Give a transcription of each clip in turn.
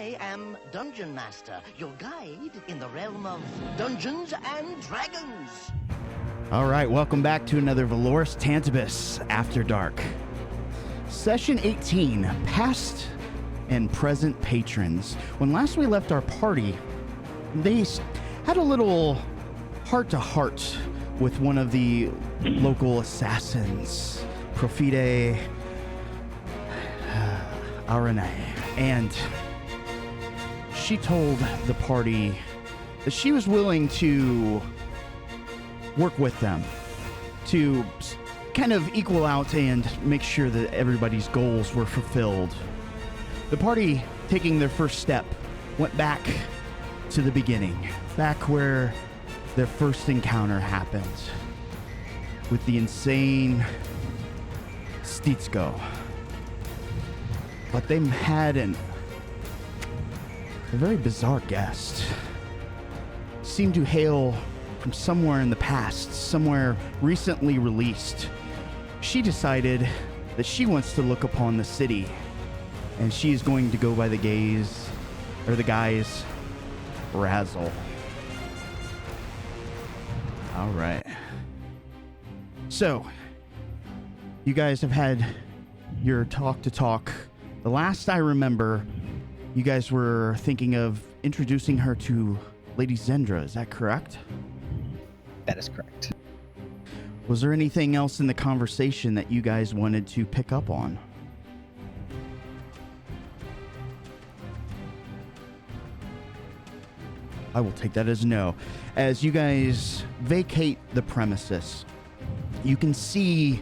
I am Dungeon Master, your guide in the realm of Dungeons and Dragons. All right, welcome back to another Valoris Tantibus After Dark. Session 18, Past and Present Patrons. When last we left our party, they had a little heart-to-heart with one of the local assassins, Profide Arane, and she told the party that she was willing to work with them to kind of equal out and make sure that everybody's goals were fulfilled. The party, taking their first step, went back to the beginning, back where their first encounter happened with the insane Stitsko. But they had a very bizarre guest. Seemed to hail from somewhere in the past, somewhere recently released. She decided that she wants to look upon the city, and she is going to go by the guy's Razzle. All right. So, you guys have had your talk. The last I remember, you guys were thinking of introducing her to Lady Zendra, is that correct? That is correct. Was there anything else in the conversation that you guys wanted to pick up on? I will take that as no. As you guys vacate the premises, you can see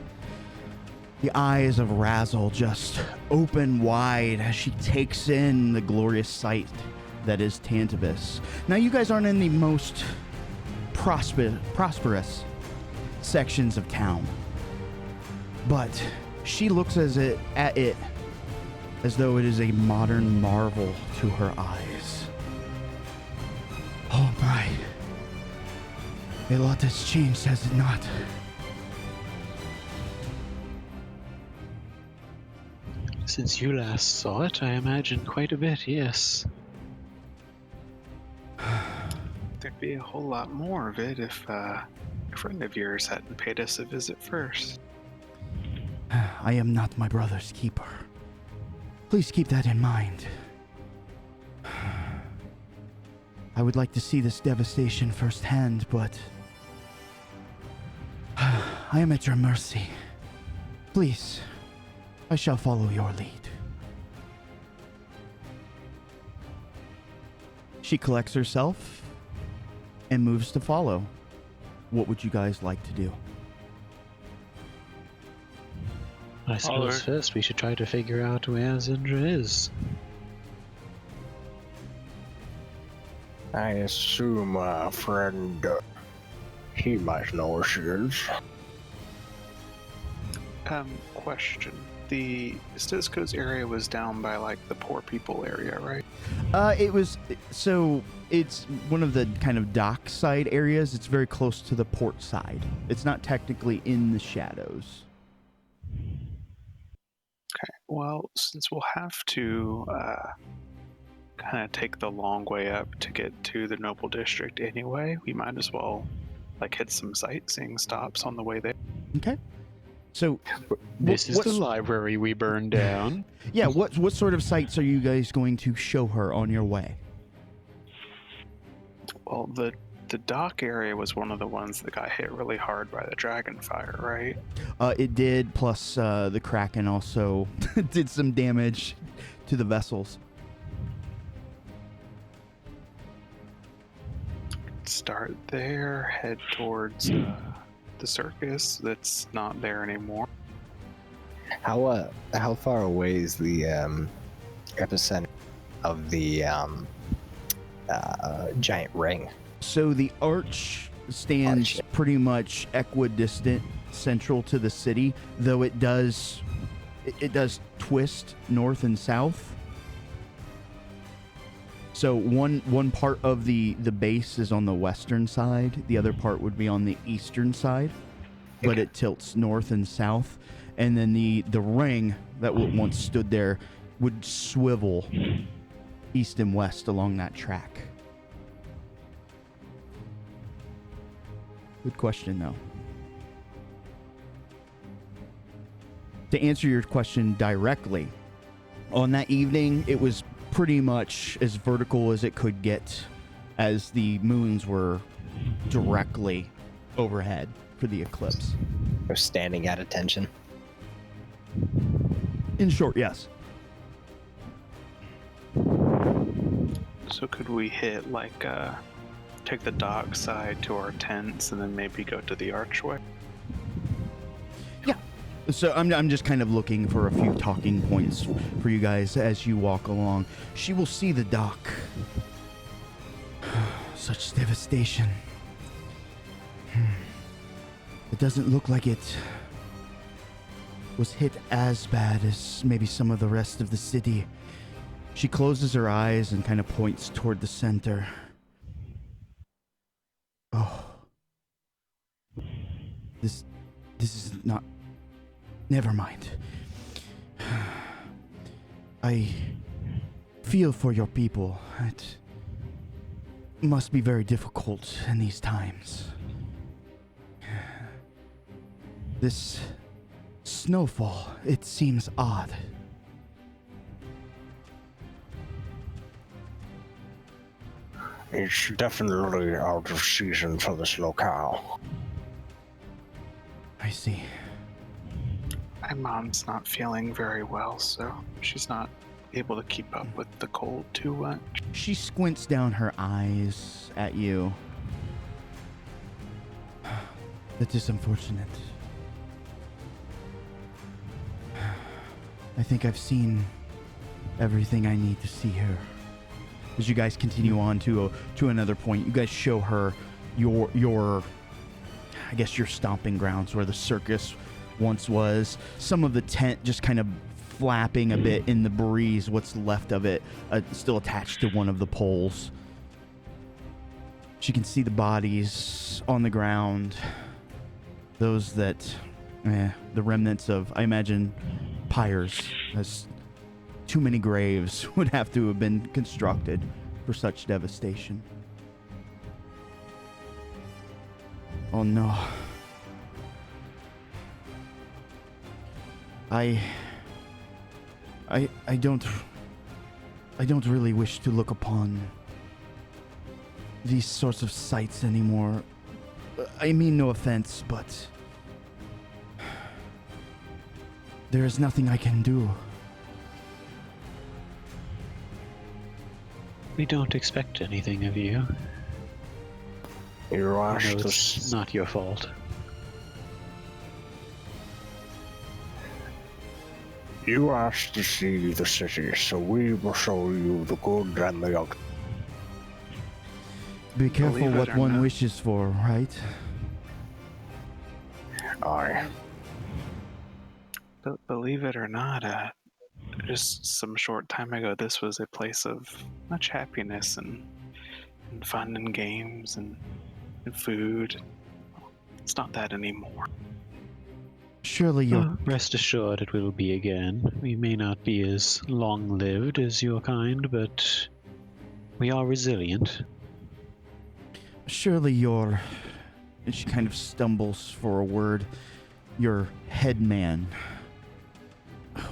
the eyes of Razzle just open wide as she takes in the glorious sight that is Tantibus. Now, you guys aren't in the most prosperous sections of town, but she looks at it as though it is a modern marvel to her eyes. Oh my. A lot has changed, has it not? Since you last saw it, I imagine quite a bit, yes. There'd be a whole lot more of it if a friend of yours hadn't paid us a visit first. I am not my brother's keeper. Please keep that in mind. I would like to see this devastation firsthand, but I am at your mercy. Please, I shall follow your lead. She collects herself and moves to follow. What would you guys like to do? I suppose first we should try to figure out where Zendra is. I assume, friend, he might know where she is. Question. The Stizco's area was down by, like, the poor people area, right? It's one of the kind of dock side areas. It's very close to the port side. It's not technically in the shadows. Okay, well, since we'll have to kind of take the long way up to get to the Noble District anyway, we might as well, like, hit some sightseeing stops on the way there. Okay. So, This is the library we burned down. Yeah, what sort of sights are you guys going to show her on your way? Well, the dock area was one of the ones that got hit really hard by the dragon fire, right? It did, plus the Kraken also did some damage to the vessels. Start there, head towards the circus that's not there anymore. How far away is the epicenter of the giant ring? So the arch stands pretty much equidistant, central to the city, though it does twist north and south. So one part of the base is on the western side, the other part would be on the eastern side, but it tilts north and south, and then the ring that once stood there would swivel east and west along that track? Good question, though. To answer your question directly, on that evening, it was pretty much as vertical as it could get, as the moons were directly overhead for the eclipse. They're standing at attention. In short, yes. So could we hit like take the dock side to our tents and then maybe go to the archway? Yeah. So I'm just kind of looking for a few talking points for you guys as you walk along. She will see the dock. Such devastation. It doesn't look like it was hit as bad as maybe some of the rest of the city. She closes her eyes and kind of points toward the center. Oh. This is not... Never mind. I feel for your people. It must be very difficult in these times. This snowfall, it seems odd. It's definitely out of season for this locale. I see. My mom's not feeling very well, so she's not able to keep up with the cold too much. She squints down her eyes at you. That is unfortunate. I think I've seen everything I need to see here. As you guys continue on to another point, you guys show her your I guess your stomping grounds where the circus once was. Some of the tent just kind of flapping a bit in the breeze, what's left of it, still attached to one of the poles. She can see the bodies on the ground. Those that, the remnants of, I imagine, pyres, as too many graves would have to have been constructed for such devastation. Oh no. I don't really wish to look upon these sorts of sights anymore. I mean no offense, but there is nothing I can do. We don't expect anything of you. You I asked know us. it's not your fault. You asked to see the city, so we will show you the good and the ugly. Be careful Believe it what or one not. wishes for, right? Aye. But believe it or not, just some short time ago, this was a place of much happiness and fun and games and food. It's not that anymore. Surely you're... Rest assured it will be again. We may not be as long-lived as your kind, but we are resilient. Surely you're... And she kind of stumbles for a word. Your headman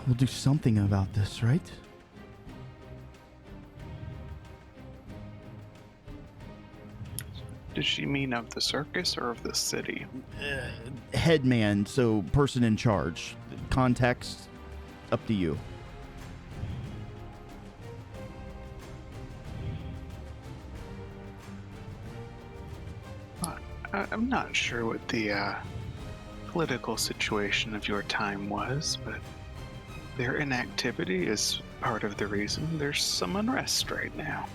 will do something about this, right? Does she mean of the circus or of the city? Headman, so person in charge. Context, up to you. I'm not sure what the political situation of your time was, but their inactivity is part of the reason there's some unrest right now.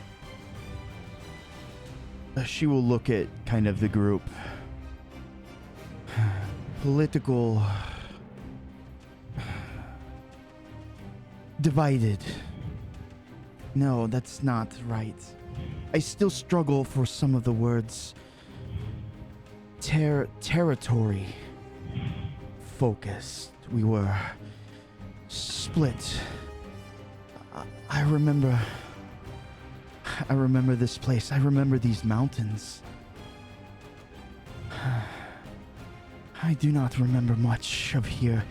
She will look at kind of the group. Political... divided. No, that's not right. I still struggle for some of the words. Territory focused. We were split. I remember I remember this place. I remember these mountains. I do not remember much of here.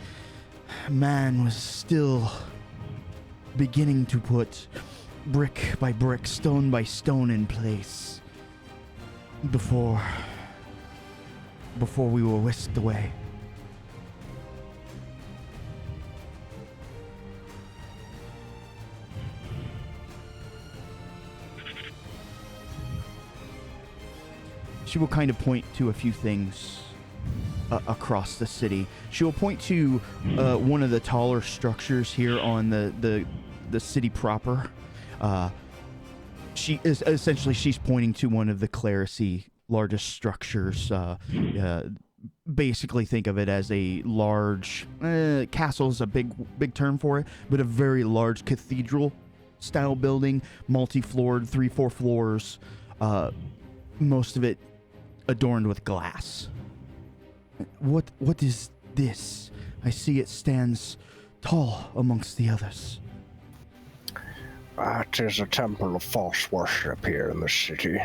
Man was still beginning to put brick by brick, stone by stone in place before we were whisked away. She will kind of point to a few things across the city. She will point to one of the taller structures here on the city proper. She is essentially, she's pointing to one of the clerisy largest structures. Basically, think of it as a large castle is a big term for it, but a very large cathedral style building, multi-floored, 3-4 floors. Most of it adorned with glass. What is this? I see it stands tall amongst the others. It is a temple of false worship here in the city.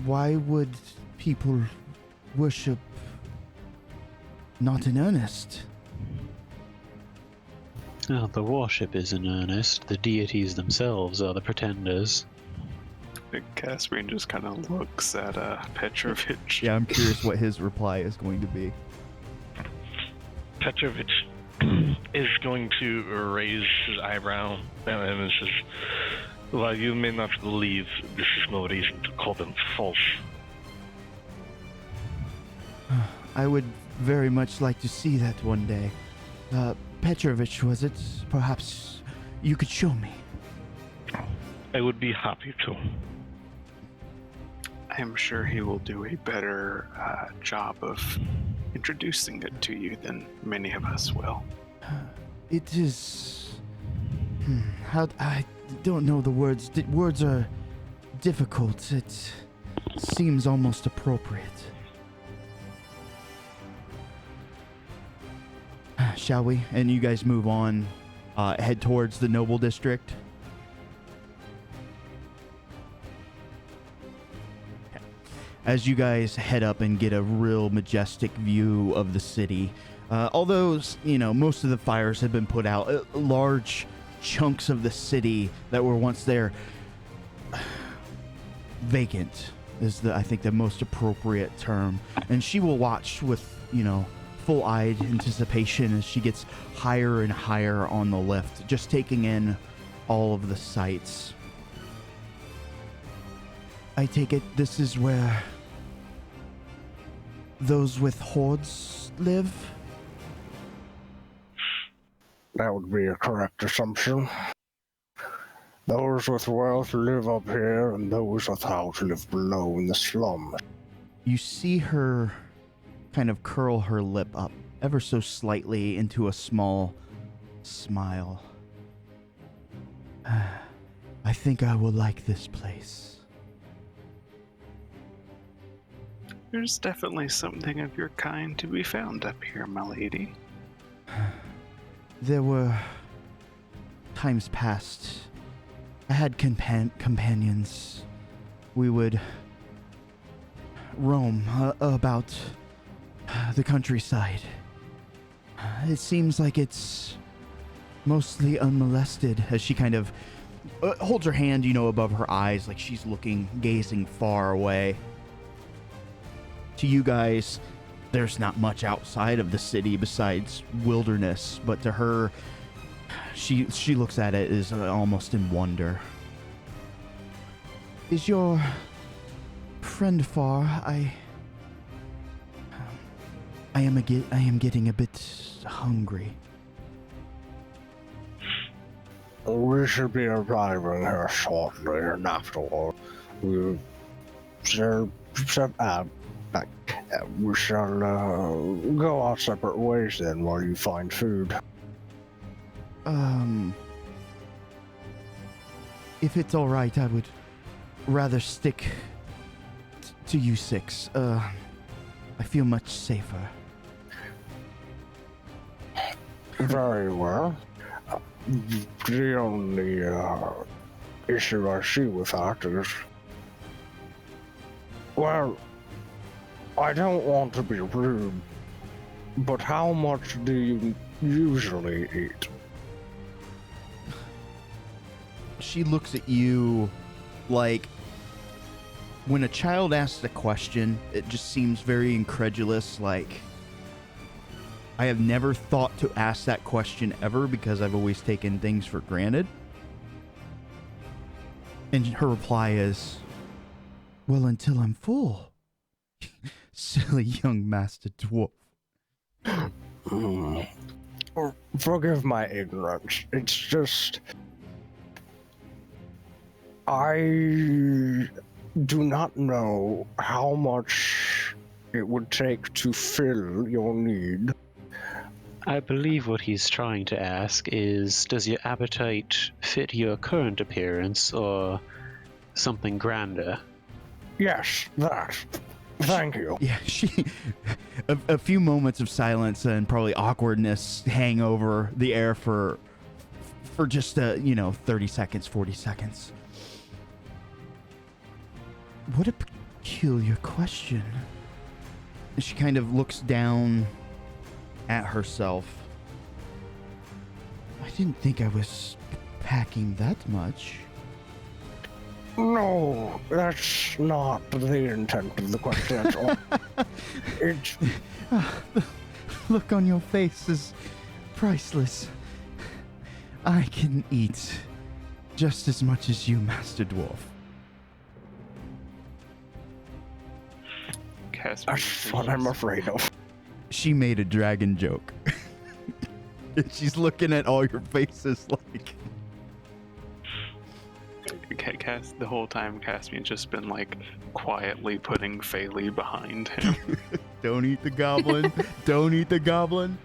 Why would people worship not in earnest? Well, the worship is in earnest. The deities themselves are the pretenders. Caspian just kind of looks at Petrovich. Yeah, I'm curious what his reply is going to be. Petrovich is going to raise his eyebrow and says, "While you may not believe, this is no reason to call them false." I would very much like to see that one day. Petrovich, was it? Perhaps you could show me. I would be happy to. I'm sure he will do a better job of introducing it to you than many of us will. It is... How... I don't know the words. Words are difficult. It seems almost appropriate. Shall we? And you guys move on, head towards the Noble District. As you guys head up and get a real majestic view of the city, although, you know, most of the fires have been put out, large chunks of the city that were once there, vacant is I think the most appropriate term. And she will watch with, you know, full-eyed anticipation as she gets higher and higher on the lift, just taking in all of the sights. I take it this is where those with hordes live? That would be a correct assumption. Those with wealth live up here, and those without live below in the slums. You see her kind of curl her lip up ever so slightly into a small smile. I think I will like this place. There's definitely something of your kind to be found up here, my lady. There were times past. I had companions. We would roam about the countryside. It seems like it's mostly unmolested, as she kind of holds her hand, you know, above her eyes, like she's gazing far away. To you guys, there's not much outside of the city besides wilderness, but to her, she looks at it as almost in wonder. Is your friend far? I am getting a bit hungry. We should be arriving here shortly, and afterward, we shall go our separate ways then while you find food. If it's all right, I would rather stick to you six. I feel much safer. Very well. The only issue I see with that is, well, I don't want to be rude, but how much do you usually eat? She looks at you like when a child asks a question, it just seems very incredulous, like, I have never thought to ask that question ever because I've always taken things for granted. And her reply is, well, until I'm full. Silly young master dwarf. Forgive my ignorance. It's just, I do not know how much it would take to fill your need. I believe what he's trying to ask is, does your appetite fit your current appearance or something grander? Yes, that. Thank you. Yeah, a few moments of silence and probably awkwardness hang over the air for just 30 seconds, 40 seconds. What a peculiar question. She kind of looks down at herself. I didn't think I was packing that much. No, that's not the intent of the question at all. It's... The look on your face is priceless. I can eat just as much as you, Master Dwarf. That's what I'm afraid of. She made a dragon joke. And she's looking at all your faces like... The whole time Caspian's just been like quietly putting Phaley behind him. Don't eat the goblin. Don't eat the goblin.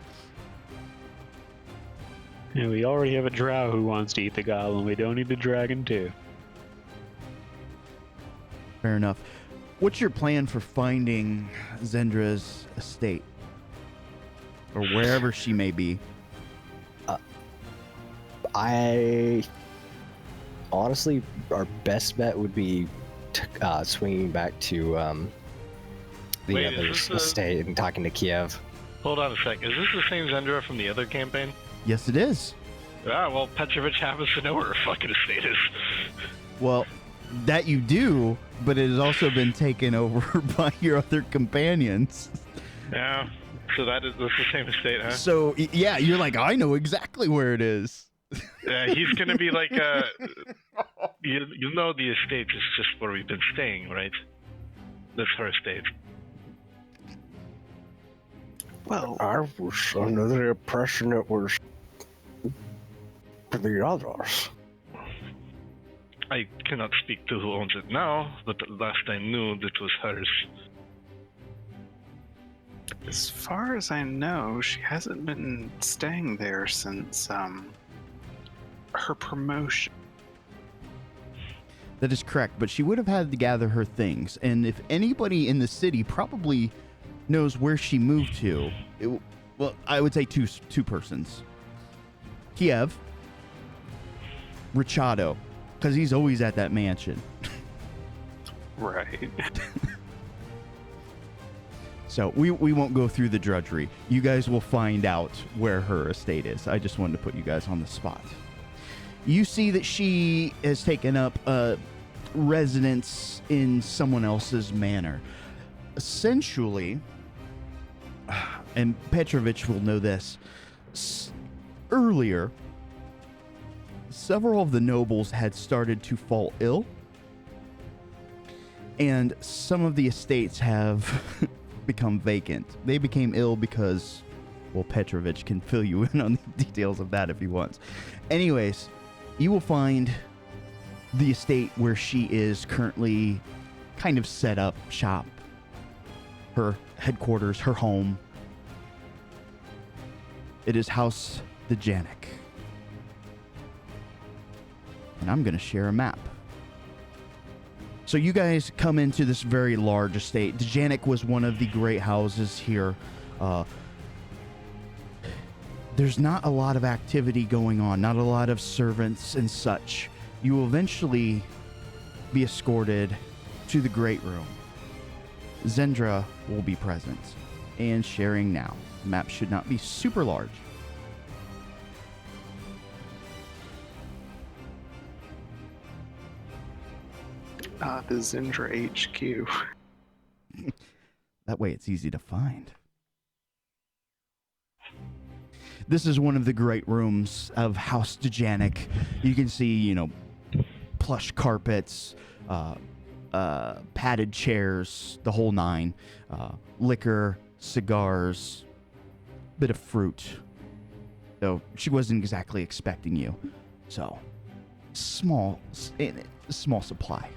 Yeah, we already have a drow who wants to eat the goblin. We don't need the dragon too. Fair enough. What's your plan for finding Zendra's estate? Or wherever she may be? Honestly, our best bet would be swinging back to the other's estate and talking to Kiev. Hold on a sec. Is this the same Zendra from the other campaign? Yes, it is. Ah, well, Petrovich happens to know where her fucking estate is. Well, that you do, but it has also been taken over by your other companions. Yeah, so that's the same estate, huh? So, yeah, you're like, I know exactly where it is. He's gonna be like, you know the estate is just where we've been staying, right? That's her estate. Well, I was under the impression it was for the others. I cannot speak to who owns it now, but last I knew that was hers. as far as I know, she hasn't been staying there since her promotion. That is correct, but she would have had to gather her things, and if anybody in the city probably knows where she moved to, well, I would say two persons. Kiev, Richado, because he's always at that mansion. Right. So we won't go through the drudgery. You guys will find out where her estate is. I just wanted to put you guys on the spot. You see that she has taken up residence in someone else's manor. Essentially, and Petrovich will know this, earlier, several of the nobles had started to fall ill, and some of the estates have become vacant. They became ill because, well, Petrovich can fill you in on the details of that if he wants. Anyways, you will find the estate where she is currently kind of set up shop. Her headquarters, her home. It is House the Janik. And I'm going to share a map. So you guys come into this very large estate. Djanik was one of the great houses here. There's not a lot of activity going on, not a lot of servants and such. You will eventually be escorted to the Great Room. Zendra will be present and sharing now. The map should not be super large. The Zendra HQ. That way it's easy to find. This is one of the great rooms of House Dejanic. You can see, plush carpets, padded chairs, the whole nine. Liquor, cigars, bit of fruit. Though she wasn't exactly expecting you. So, small supply.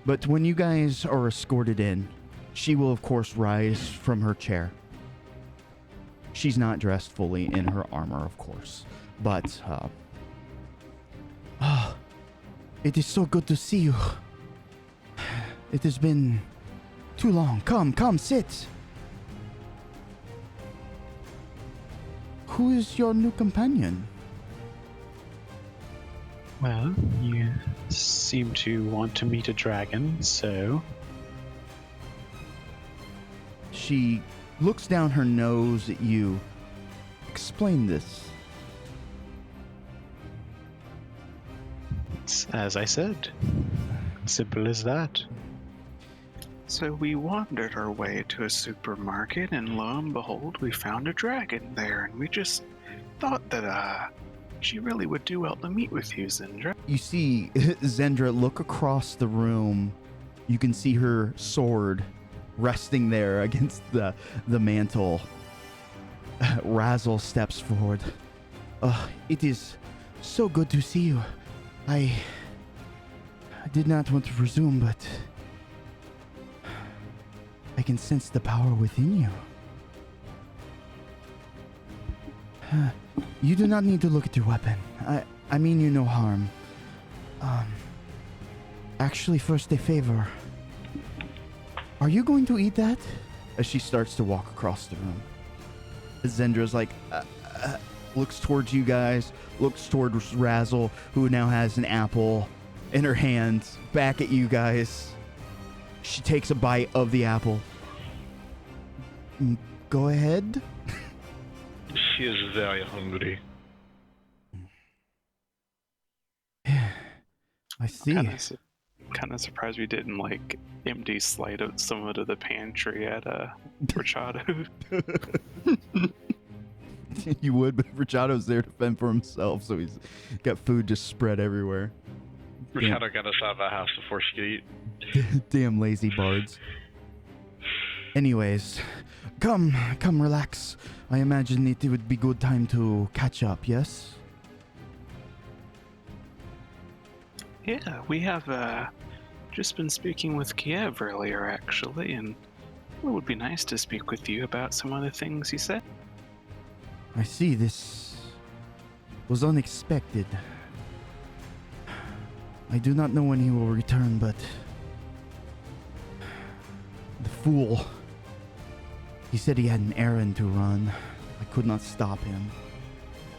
But when you guys are escorted in, she will, of course, rise from her chair. She's not dressed fully in her armor, of course. But, it is so good to see you. It has been too long. Come, sit. Who is your new companion? Well, you seem to want to meet a dragon, so... She looks down her nose at you. Explain this. It's as I said. Simple as that. So we wandered our way to a supermarket, and lo and behold, we found a dragon there, and we just thought that, she really would do well to meet with you, Zendra. You see Zendra look across the room. You can see her sword resting there against the mantle. Razzle steps forward. It is so good to see you. I did not want to presume, but I can sense the power within you. You do not need to look at your weapon. I mean you no harm. Actually, first a favor. Are you going to eat that? As she starts to walk across the room. Zendra's like, looks towards you guys, looks towards Razzle, who now has an apple in her hand, back at you guys. She takes a bite of the apple. Go ahead. She is very hungry. I see. Kind of surprised we didn't empty slide out some of it to the pantry at Brachado. You would, but Brachado's there to fend for himself, so he's got food just spread everywhere. Brachado got us out of the house before she could eat. Damn lazy bards. Anyways, come, relax. I imagine it would be good time to catch up, yes? Yeah, we have just been speaking with Kiev earlier, actually, and it would be nice to speak with you about some of the things he said. I see, this was unexpected. I do not know when he will return, but the fool, he said he had an errand to run. I could not stop him.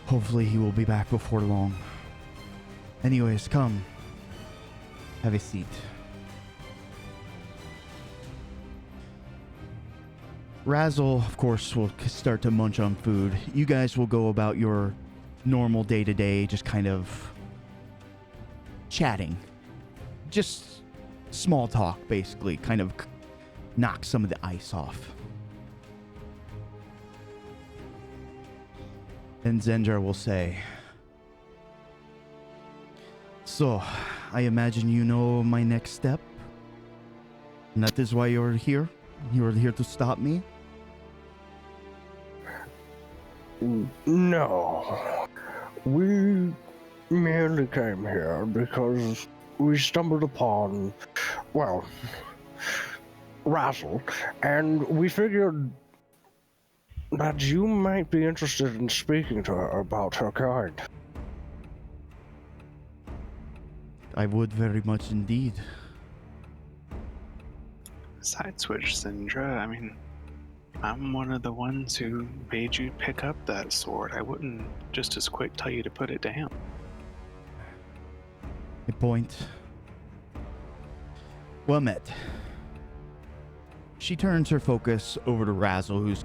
Hopefully he will be back before long. Anyways, come. Have a seat. Razzle, of course, will start to munch on food. You guys will go about your normal day-to-day, just kind of chatting. Just small talk, basically. Kind of knock some of the ice off. And Zendra will say, so, I imagine you know my next step? And that is why you're here? You're here to stop me? No. We merely came here because we stumbled upon, well, Razzle, and we figured that you might be interested in speaking to her about her kind. I would very much indeed. Side switch, Zendra. I mean, I'm one of the ones who made you pick up that sword. I wouldn't just as quick tell you to put it down. I point. Well met. She turns her focus over to Razzle, who's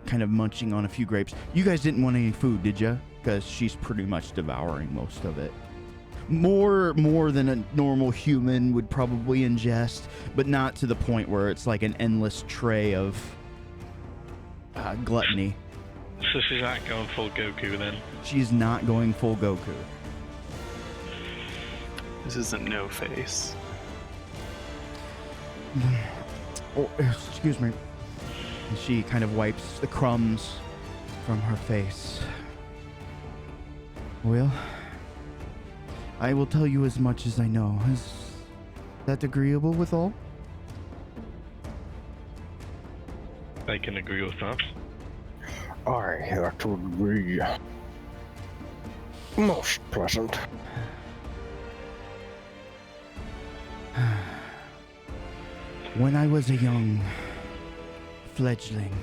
kind of munching on a few grapes. You guys didn't want any food, did you? Because she's pretty much devouring most of it. More than a normal human would probably ingest, but not to the point where it's like an endless tray of gluttony. So she's not going full Goku then? She's not going full Goku. This isn't No Face. Oh, excuse me. And she kind of wipes the crumbs from her face. Well, I will tell you as much as I know. Is that agreeable with all? I can agree with that. Aye, that would be most pleasant. When I was a young fledgling,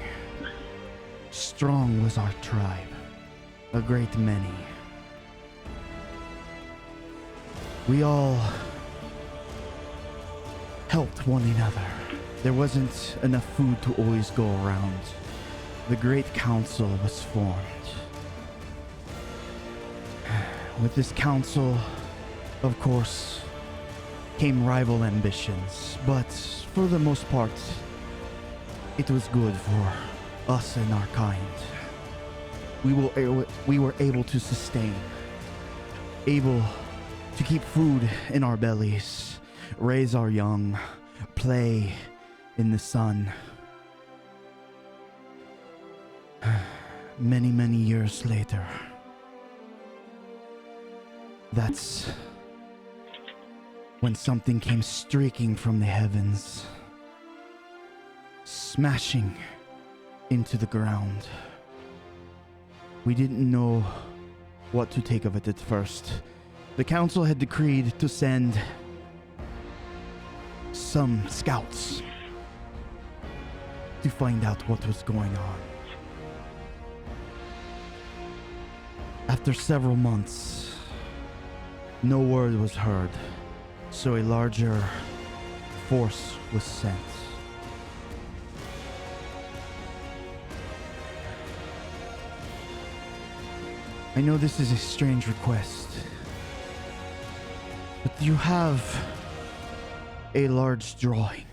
strong was our tribe, a great many. We all helped one another. There wasn't enough food to always go around. The Great Council was formed. With this council, of course, came rival ambitions, but for the most part, it was good for us and our kind. We were able to sustain, able to keep food in our bellies, raise our young, play in the sun. Many, many years later, that's when something came streaking from the heavens, smashing into the ground. We didn't know what to take of it at first. The council had decreed to send some scouts to find out what was going on. After several months, no word was heard, so a larger force was sent. I know this is a strange request, but you have a large drawing.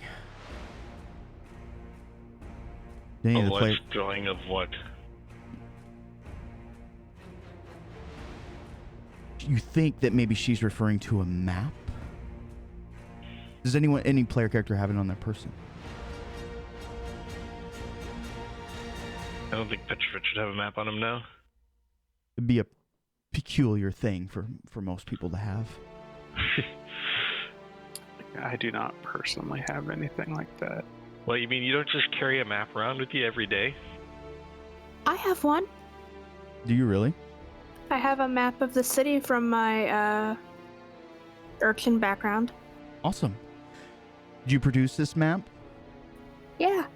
A large drawing of what? You think that maybe she's referring to a map? Does any player character have it on their person? I don't think Petrified should have a map on him now. It'd be a peculiar thing for most people to have. I do not personally have anything like that. Well, you mean you don't just carry a map around with you every day? I have one. Do you really? I have a map of the city from my urchin background. Awesome. Did you produce this map? Yeah.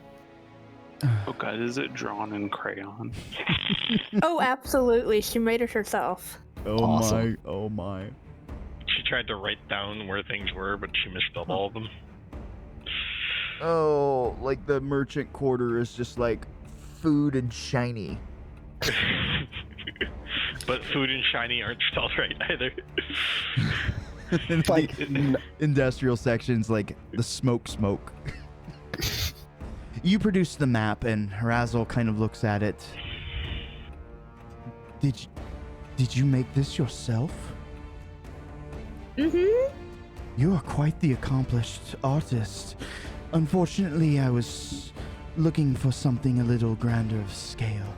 Oh god, is it drawn in crayon? Oh, absolutely. She made it herself. Oh Awesome. my, oh my. She tried to write down where things were, but she misspelled all of them. Oh, like the merchant quarter is just like food and shiny. But food and shiny aren't spelled right either. Like, Industrial sections like the smoke. You produce the map and Razzle kind of looks at it. Did you make this yourself? Mm-hmm. You are quite the accomplished artist. Unfortunately, I was looking for something a little grander of scale.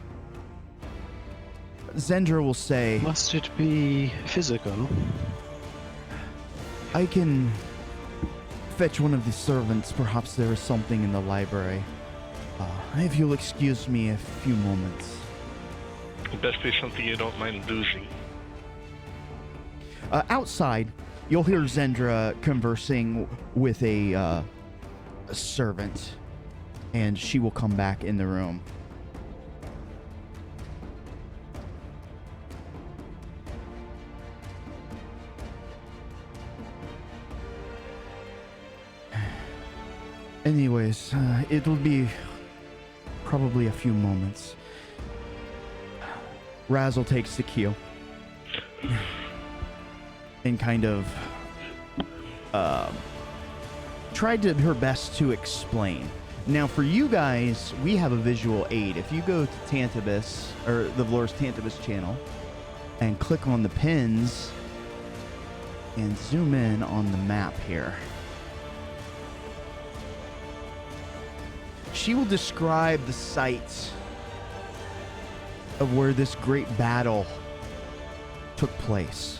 Zendra will say, Must it be physical? I can fetch one of the servants. Perhaps there is something in the library. If you'll excuse me a few moments. It best be something you don't mind losing. Outside, you'll hear Zendra conversing with a servant, and she will come back in the room. Anyways, it will be probably a few moments. Razzle takes the keel and kind of tried her best to explain. Now, for you guys, we have a visual aid. If you go to Tantibus, or the Valoris Tantibus channel, and click on the pins and zoom in on the map here, she will describe the site of where this great battle took place.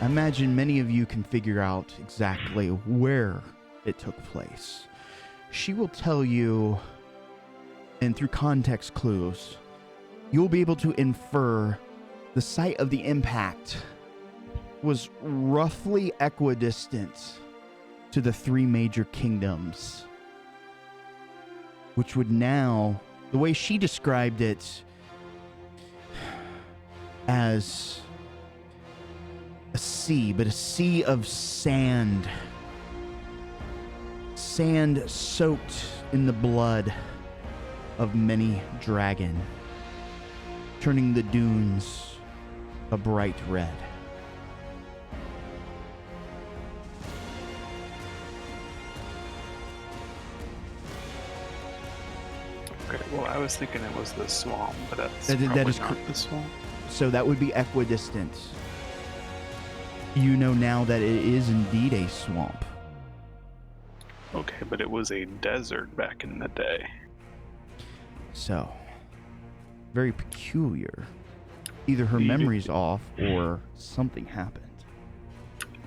I imagine many of you can figure out exactly where it took place. She will tell you, and through context clues, you'll be able to infer the site of the impact was roughly equidistant to the three major kingdoms, which would now, the way she described it, as a sea, but a sea of sand. Sand soaked in the blood of many dragon, turning the dunes a bright red. Okay, well, I was thinking it was the swamp, but that's That probably is not the swamp. So that would be equidistant. You know now that it is indeed a swamp. Okay, but it was a desert back in the day. So, very peculiar. Either her memory's off or something happened.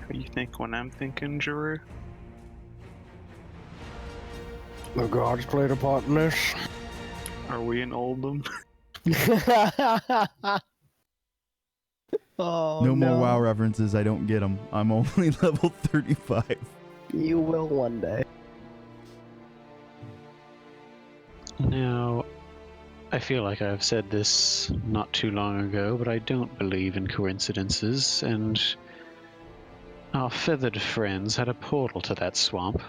What do you think when I'm thinking, Giroux? The gods played a part in this. Are we in Oldham? Oh, No more WoW references. I don't get them. I'm only level 35. You will one day. Now, I feel like I've said this not too long ago, but I don't believe in coincidences, and our feathered friends had a portal to that swamp.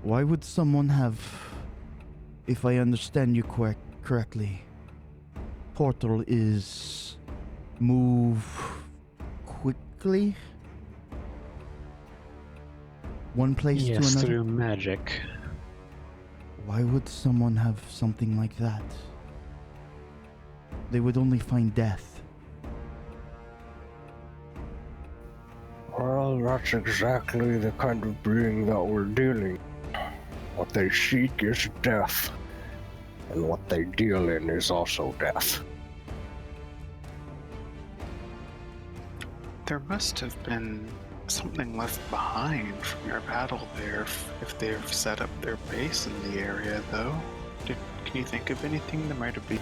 Why would someone have, if I understand you correctly, portal is move quickly? One place to Yes, another? through magic. Why would someone have something like that? They would only find death. Well, that's exactly the kind of being that we're dealing. What they seek is death, and what they deal in is also death. There must have been something left behind from your battle there if they've set up their base in the area, though. Can you think of anything that might have been?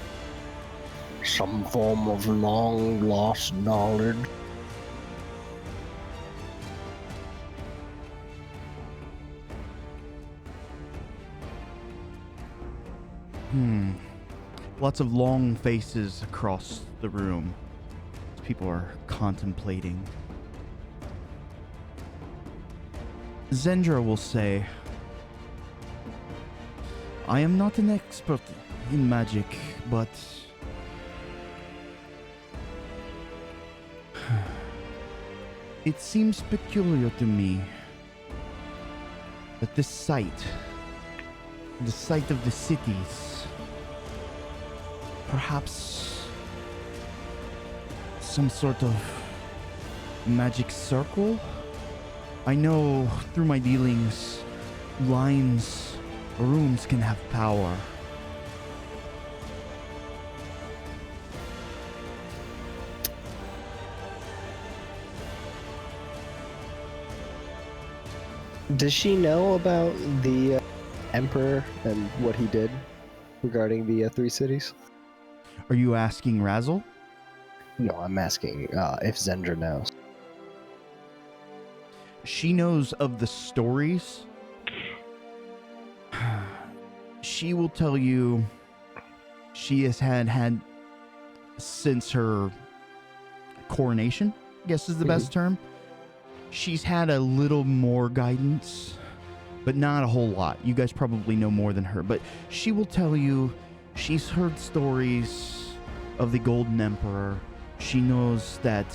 Some form of long-lost knowledge. Lots of long faces across the room. People are contemplating. Zendra will say, I am not an expert in magic, but it seems peculiar to me that this site, the site of the cities, perhaps some sort of magic circle? I know through my dealings, lines, rooms can have power. Does she know about the Emperor and what he did regarding the three cities? Are you asking Razzle? No, I'm asking if Zendra knows. She knows of the stories. she will tell you she has had since her coronation, I guess is the best term. She's had a little more guidance, but not a whole lot. You guys probably know more than her, but she will tell you she's heard stories of the Golden Emperor. She knows that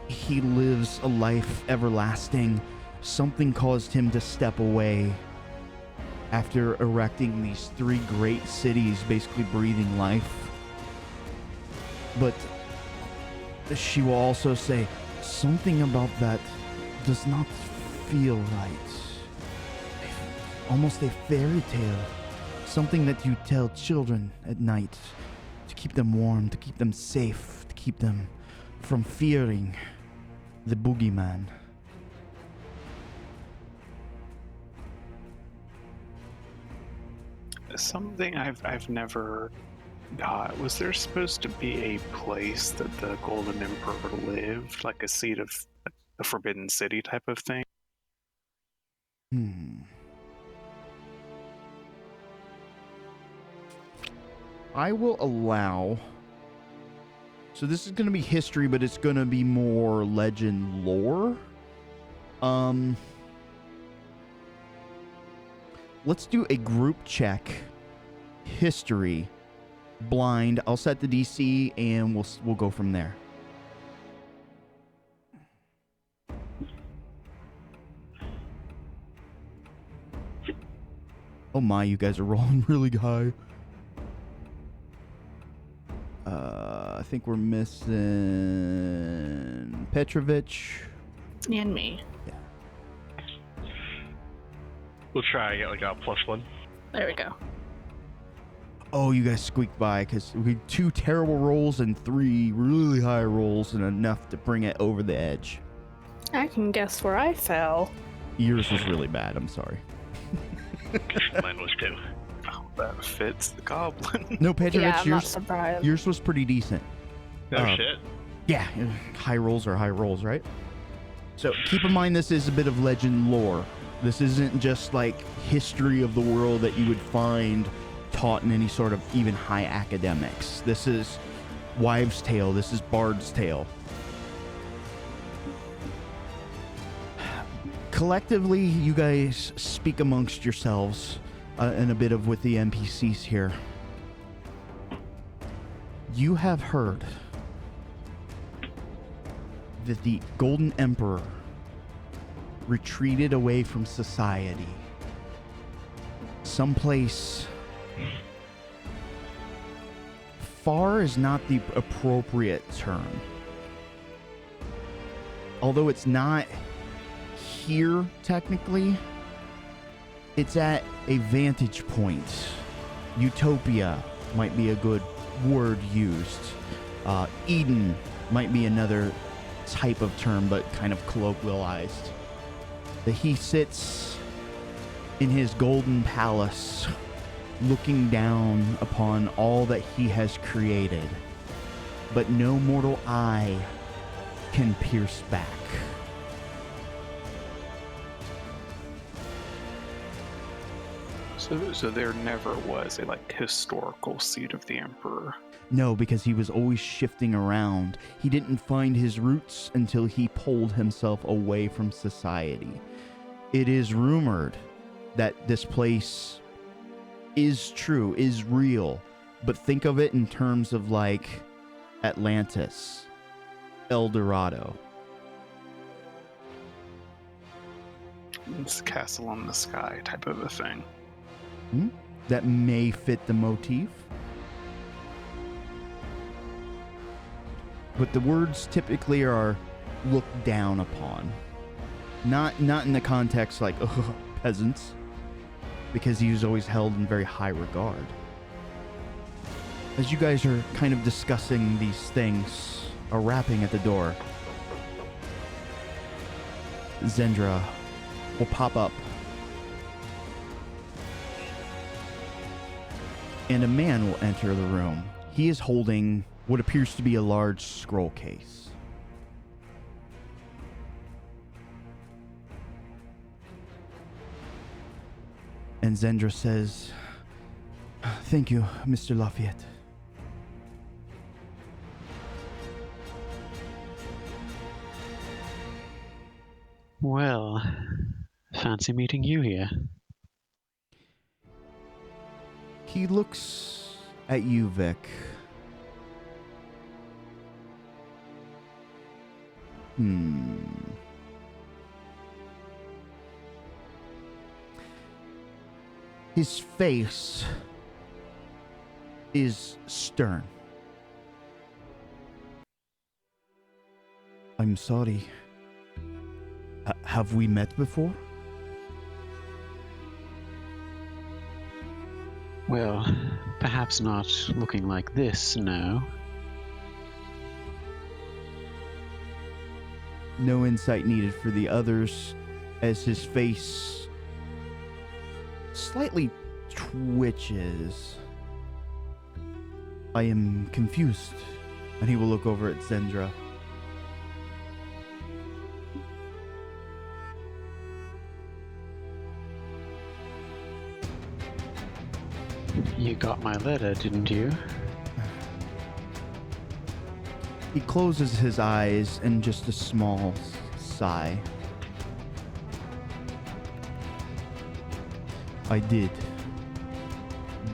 he lives a life everlasting. Something caused him to step away after erecting these 3 great cities, basically breathing life. But she will also say something about that does not feel right. Almost a fairy tale. Something that you tell children at night to keep them warm, to keep them safe, to keep them from fearing the boogeyman. Something I've never got. Was there supposed to be a place that the Golden Emperor lived, like a seat of a Forbidden City type of thing? I will allow. So this is going to be history, but it's going to be more legend lore. Let's do a group check. History. Blind. I'll set the DC and we'll go from there. Oh my, you guys are rolling really high. I think we're missing Petrovich. And me. Yeah. We'll try and get like a +1. There we go. Oh, you guys squeaked by because we had 2 terrible rolls and 3 really high rolls and enough to bring it over the edge. I can guess where I fell. Yours was really bad. I'm sorry. Mine was too. Oh, that fits the goblin. No, Petrovich, Yeah, I'm not surprised. yours was pretty decent. No shit. Yeah, high rolls are high rolls, right? So keep in mind this is a bit of legend lore. This isn't just like history of the world that you would find taught in any sort of even high academics. This is wives' tale. This is bard's tale. Collectively, you guys speak amongst yourselves and a bit of with the NPCs here. You have heard that the Golden Emperor retreated away from society. Someplace far is not the appropriate term. Although it's not here technically, it's at a vantage point. Utopia might be a good word used. Eden might be another type of term, but kind of colloquialized. That he sits in his golden palace, looking down upon all that he has created, but no mortal eye can pierce back. So there never was a historical seat of the Emperor. No, because he was always shifting around. He didn't find his roots until he pulled himself away from society. It is rumored that this place is true, is real, but think of it in terms of like Atlantis, El Dorado. It's a castle in the sky type of a thing. That may fit the motif. But the words typically are looked down upon. Not in the context like, oh, peasants, because he was always held in very high regard. As you guys are kind of discussing these things, a rapping at the door, Zendra will pop up. And a man will enter the room. He is holding what appears to be a large scroll case. And Zendra says, "Thank you, Mr. Lafayette." Well, fancy meeting you here. He looks at you, Vic. His face is stern. I'm sorry. Have we met before? Well, perhaps not looking like this, no. No insight needed for the others, as his face slightly twitches. I am confused. And he will look over at Zendra. You got my letter, didn't you? He closes his eyes in just a small sigh. I did,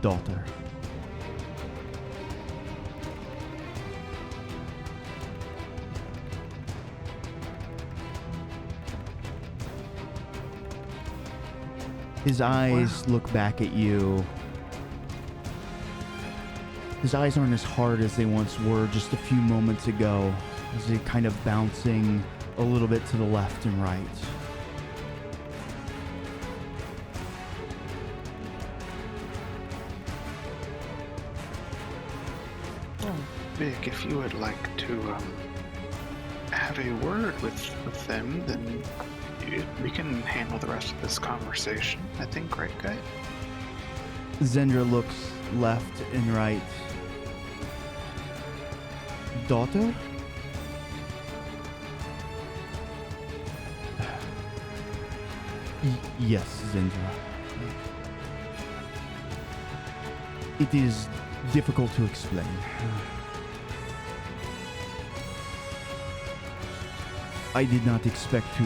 daughter. His eyes look back at you. His eyes aren't as hard as they once were just a few moments ago, as they're kind of bouncing a little bit to the left and right. Vic, if you would like to have a word with them, then we can handle the rest of this conversation, I think, right, guy? Zendra looks left and right. Daughter? Yes, Zendra. It is difficult to explain. I did not expect to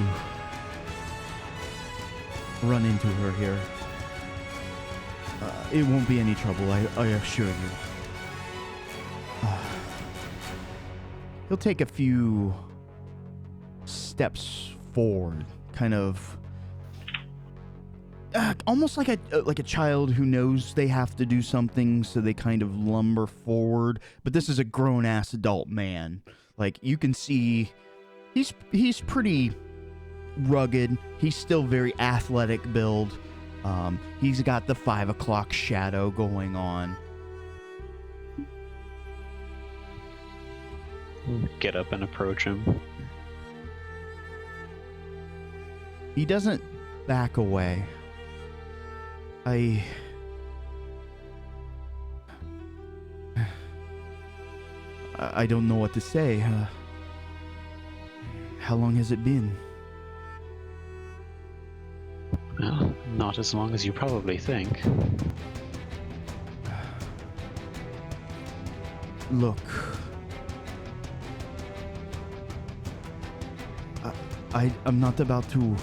run into her here. It won't be any trouble, I assure you. He'll take a few steps forward, kind of almost like a child who knows they have to do something, so they kind of lumber forward. But this is a grown-ass adult man. Like, you can see he's pretty rugged. He's still very athletic build. He's got the 5 o'clock shadow going on. Get up and approach him. He doesn't back away. I don't know what to say. How long has it been? Well, not as long as you probably think. Look. I'm not about to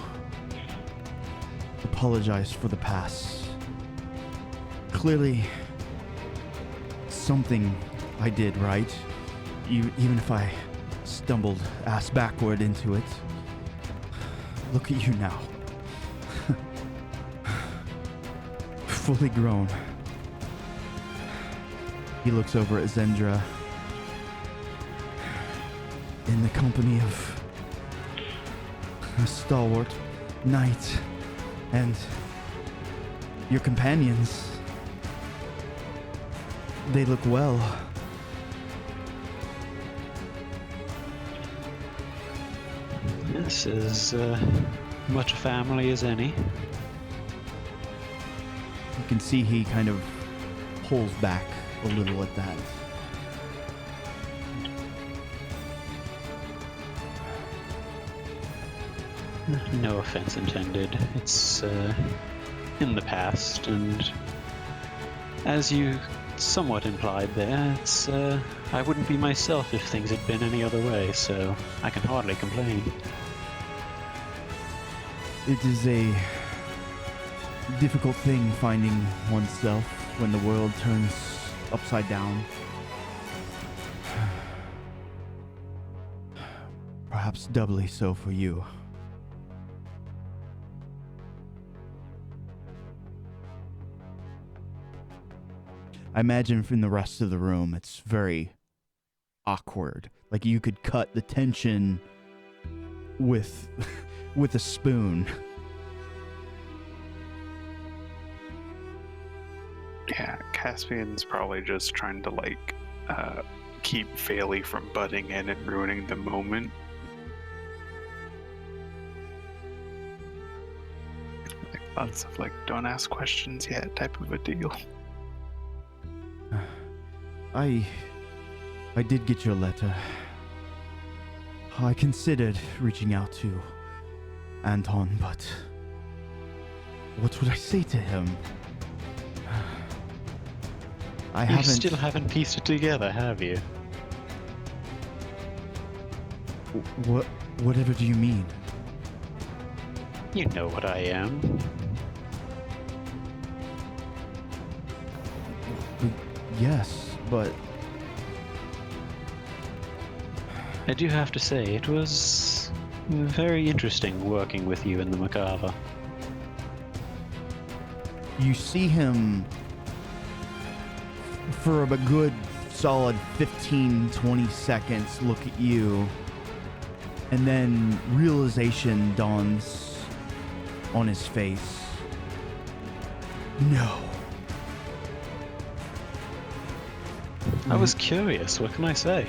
apologize for the past. Clearly, something I did right, even if I stumbled ass backward into it. Look at you now. Fully grown. He looks over at Zendra. In the company of a stalwart knight and your companions. They look well. This is much a family as any. You can see he kind of pulls back a little at that. No offense intended. It's in the past, and as you somewhat implied there, it's I wouldn't be myself if things had been any other way, so I can hardly complain. It is a difficult thing finding oneself when the world turns upside down. Perhaps doubly so for you. I imagine from the rest of the room, it's very awkward. Like you could cut the tension with with a spoon. Yeah, Caspian's probably just trying to like keep Phaley from butting in and ruining the moment. Like lots of like don't ask questions yet type of a deal. I did get your letter. I considered reaching out to Anton, but what would I say to him? You still haven't pieced it together, have you? Whatever do you mean? You know what I am. Yes, but I do have to say, it was very interesting working with you in the Macabre. you see him for a good solid 15-20 seconds look at you, and then realization dawns on his face. No. I was curious, what can I say?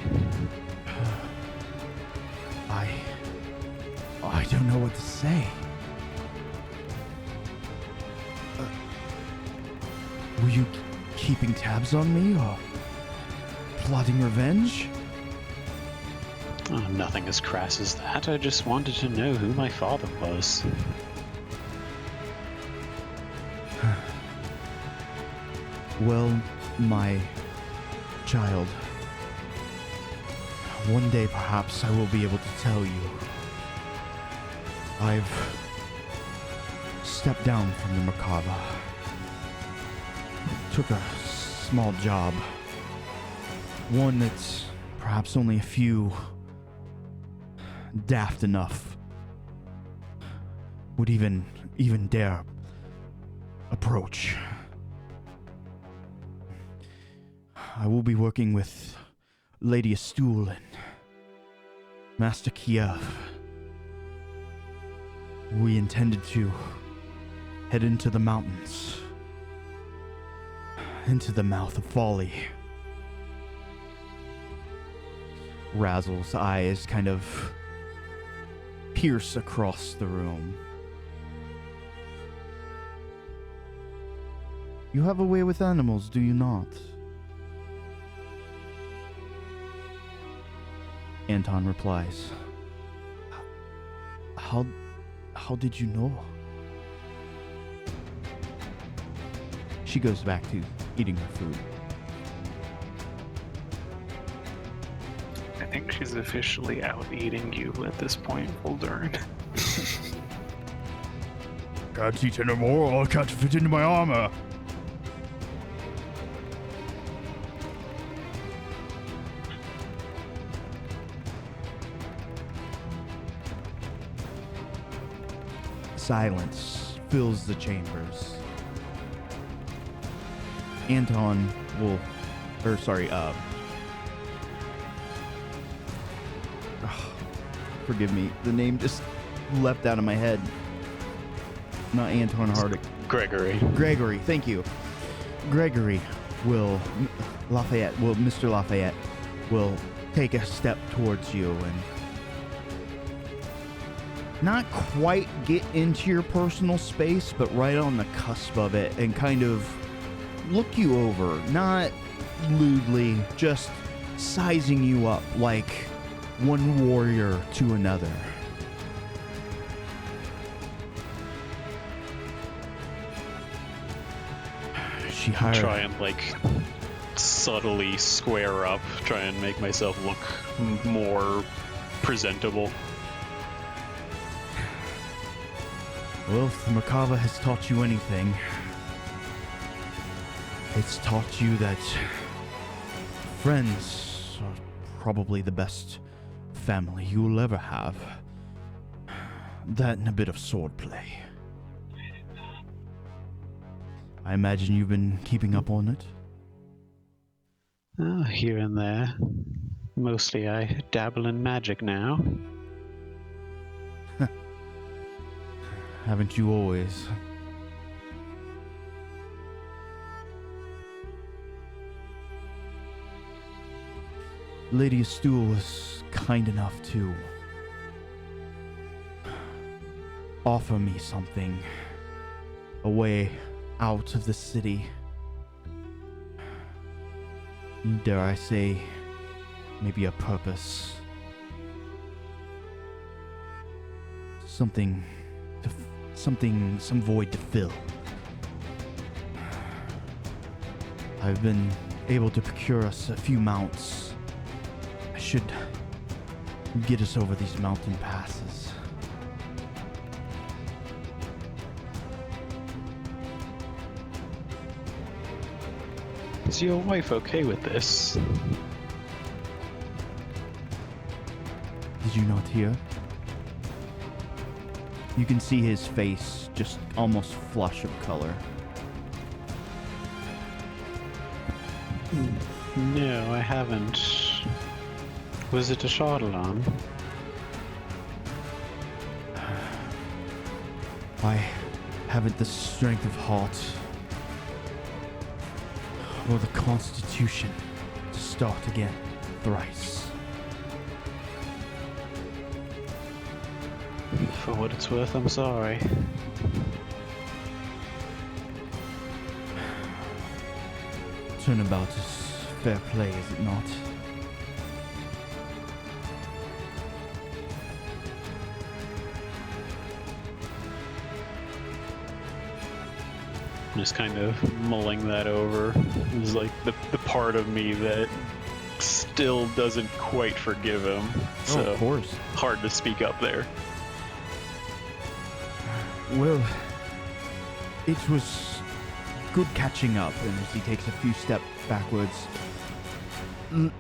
I don't know what to say. Were you keeping tabs on me or plotting revenge? Oh, nothing as crass as that. I just wanted to know who my father was. Well, my child, one day perhaps I will be able to tell you. I've stepped down from the Macabre. Took a small job. One that's perhaps only a few daft enough would even dare approach. I will be working with Lady Astul and Master Kiev. We intended to head into the mountains, into the mouth of folly. Razzle's eyes kind of pierce across the room. You have a way with animals, do you not? Anton replies, How did you know? She goes back to eating her food. I think she's officially out eating you at this point, Voldern. Can't eat anymore, I can't fit into my armor. Silence fills the chambers. Anton will, forgive me, the name just leapt out of my head. Not Anton Hardick. Gregory, thank you. Gregory will, Mr. Lafayette will take a step towards you and not quite get into your personal space, but right on the cusp of it, and kind of look you over, not lewdly, just sizing you up like one warrior to another. She hired. Try and like subtly square up, try and make myself look more presentable. Well, if the macabre has taught you anything, it's taught you that friends are probably the best family you'll ever have. That and a bit of swordplay. I imagine you've been keeping up on it? Oh, here and there. Mostly I dabble in magic now. Haven't you always? Lady Stool was kind enough to offer me something, a way out of the city. Dare I say, maybe a purpose. Some void to fill. I've been able to procure us a few mounts. I should get us over these mountain passes. Is your wife okay with this? Did you not hear? You can see his face just almost flush of color. No, I haven't. Was it a Chardalon? I haven't the strength of heart or the constitution to start again thrice. For what it's worth, I'm sorry. Turnabout is fair play, is it not? Just kind of mulling that over. It's like the part of me that still doesn't quite forgive him. So of course. hard to speak up there. Well, it was good catching up, and as he takes a few steps backwards.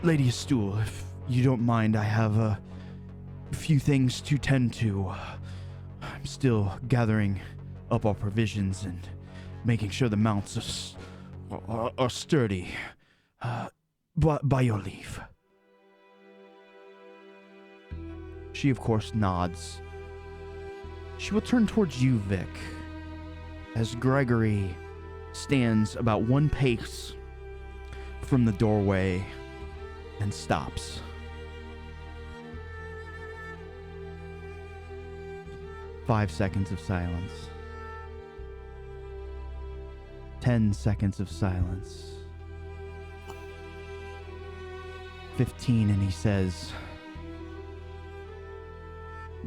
Lady Stool, if you don't mind, I have a few things to tend to. I'm still gathering up our provisions and making sure the mounts are sturdy. By your leave. She, of course, nods. She will turn towards you, Vic, as Gregory stands about one pace from the doorway and stops. Five seconds of silence. 10 seconds of silence. 15, and he says,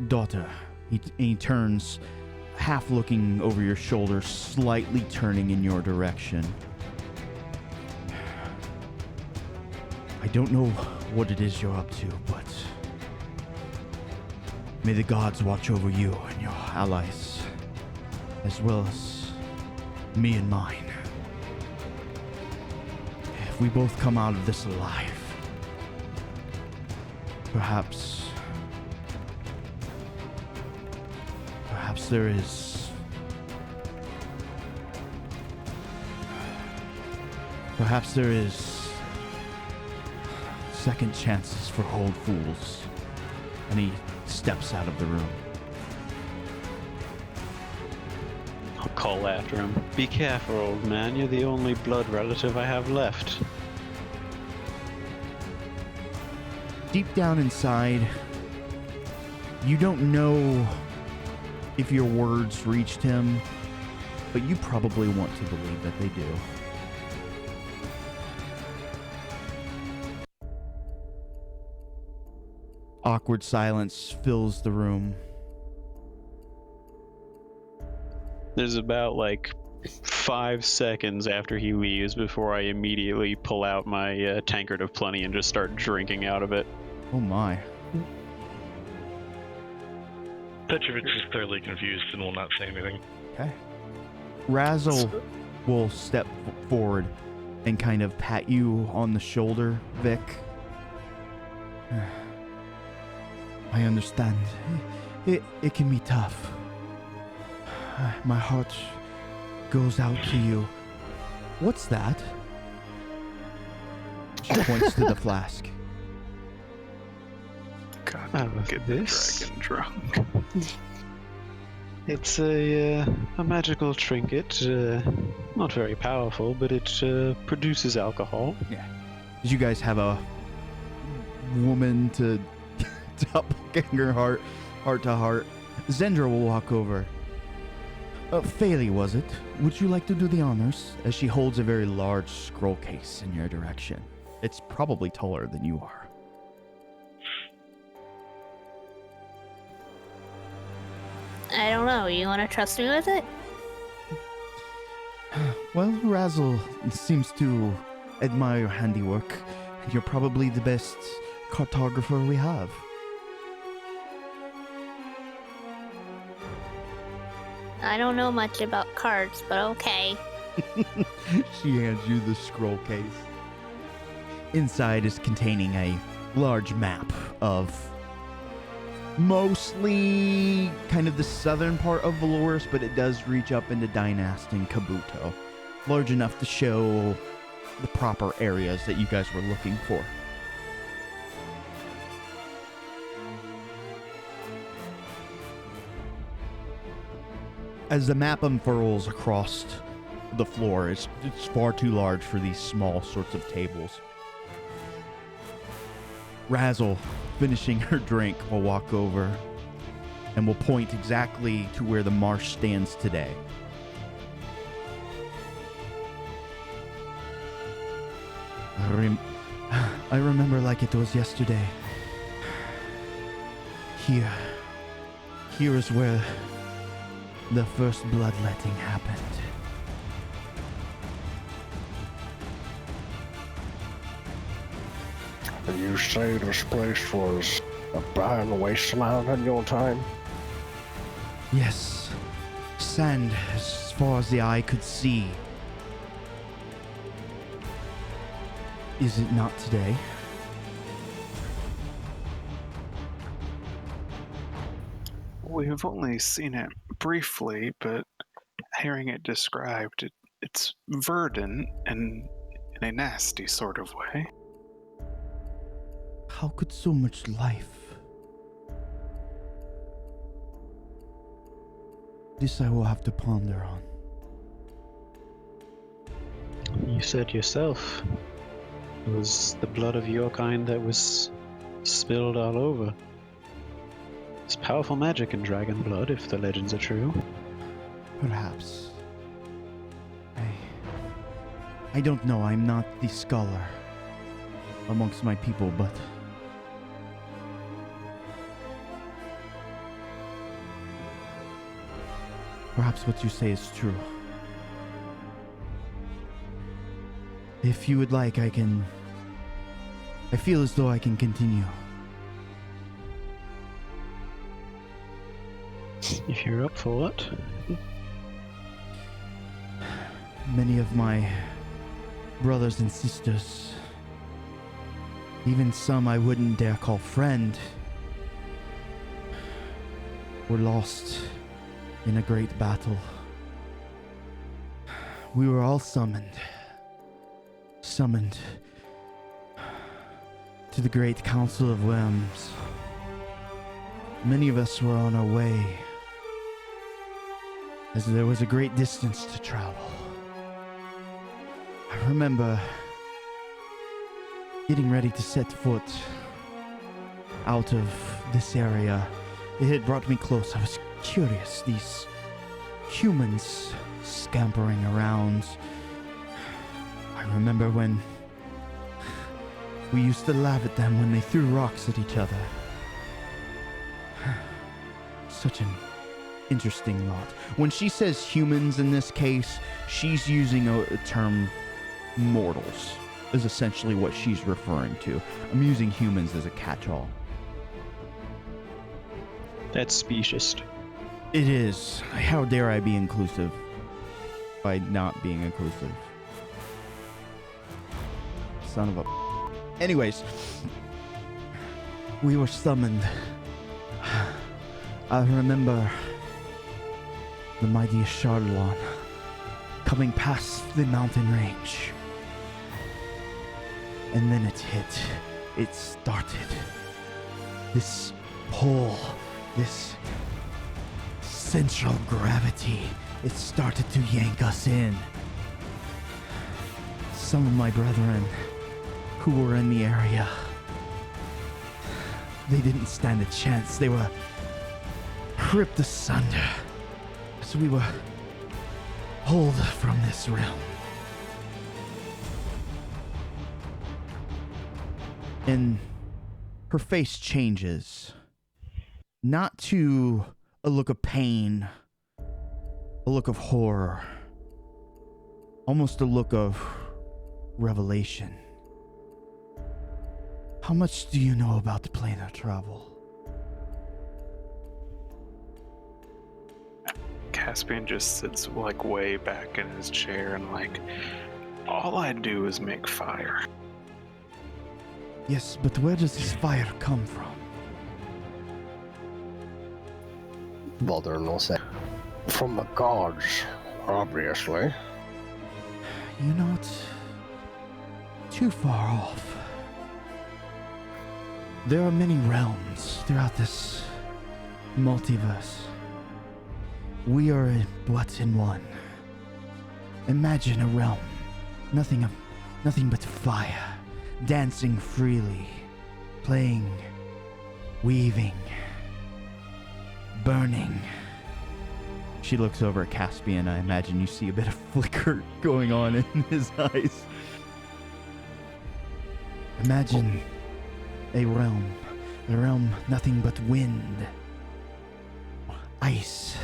"Daughter." He turns, half looking over your shoulder, slightly turning in your direction. I don't know what it is you're up to, but may the gods watch over you and your allies, as well as me and mine. If we both come out of this alive, perhaps there is... Perhaps there is second chances for old fools. And he steps out of the room. I'll call after him. Be careful, old man. You're the only blood relative I have left. Deep down inside, you don't know if your words reached him, but you probably want to believe that they do. Awkward silence fills the room. There's about like 5 seconds after he leaves before I immediately pull out my tankard of plenty and just start drinking out of it. Oh my. Petrovich is clearly confused and will not say anything. Okay. Razzle will step forward and kind of pat you on the shoulder, Vic. I understand. It can be tough. My heart goes out to you. What's that? She points to the flask. God, get this? the dragon drunk. It's a magical trinket. Not very powerful, but it produces alcohol. Yeah. Did you guys have a woman to doppelganger heart to heart? Zendra will walk over. Phaley, was it? Would you like to do the honors? As she holds a very large scroll case in your direction. It's probably taller than you are. I don't know. You want to trust me with it? Well, Razzle seems to admire your handiwork. You're probably the best cartographer we have. I don't know much about cards, but okay. She hands you the scroll case. Inside is containing a large map of mostly kind of the southern part of Valoris, but it does reach up into Dynast and Kabuto. Large enough to show the proper areas that you guys were looking for. As the map unfurls across the floor, it's far too large for these small sorts of tables. Razzle, finishing her drink, will walk over and will point exactly to where the marsh stands today. I remember like it was yesterday. Here is where the first bloodletting happened. And you say this place was a barren wasteland in your time? Yes. Sand as far as the eye could see. Is it not today? We've only seen it briefly, but hearing it described, it's verdant and in a nasty sort of way. How could so much life? This I will have to ponder on. You said yourself, it was the blood of your kind that was spilled all over. It's powerful magic in dragon blood, if the legends are true. Perhaps. I don't know. I'm not the scholar amongst my people, but perhaps what you say is true. If you would like, I feel as though I can continue. If you're up for it. Many of my brothers and sisters, even some I wouldn't dare call friend, were lost in a great battle. We were all summoned to the great council of worms. Many of us were on our way, as there was a great distance to travel. I remember getting ready to set foot out of this area. It had brought me close. I was curious. These humans scampering around. I remember when we used to laugh at them when they threw rocks at each other. Such an interesting thought. When she says humans in this case, she's using a term mortals, is essentially what she's referring to. I'm using humans as a catch-all. That's specious. It is. How dare I be inclusive by not being inclusive? Son of a... Anyways, we were summoned. I remember the mighty Charlon coming past the mountain range. And then it hit. It started. This pull, this central gravity, it started to yank us in. Some of my brethren who were in the area, they didn't stand a chance. They were ripped asunder as we were pulled from this realm. And her face changes, not to a look of pain, a look of horror, almost a look of revelation. How much do you know about the plane of travel? Caspian just sits like way back in his chair and like, all I do is make fire. Yes, but where does this fire come from? Baldur will say. From the gods, obviously. You're not too far off. There are many realms throughout this multiverse. We are but in one. Imagine a realm, nothing but fire, dancing freely, playing, weaving, burning. She looks over at Caspian. I imagine you see a bit of flicker going on in his eyes. Imagine a realm nothing but wind, ice.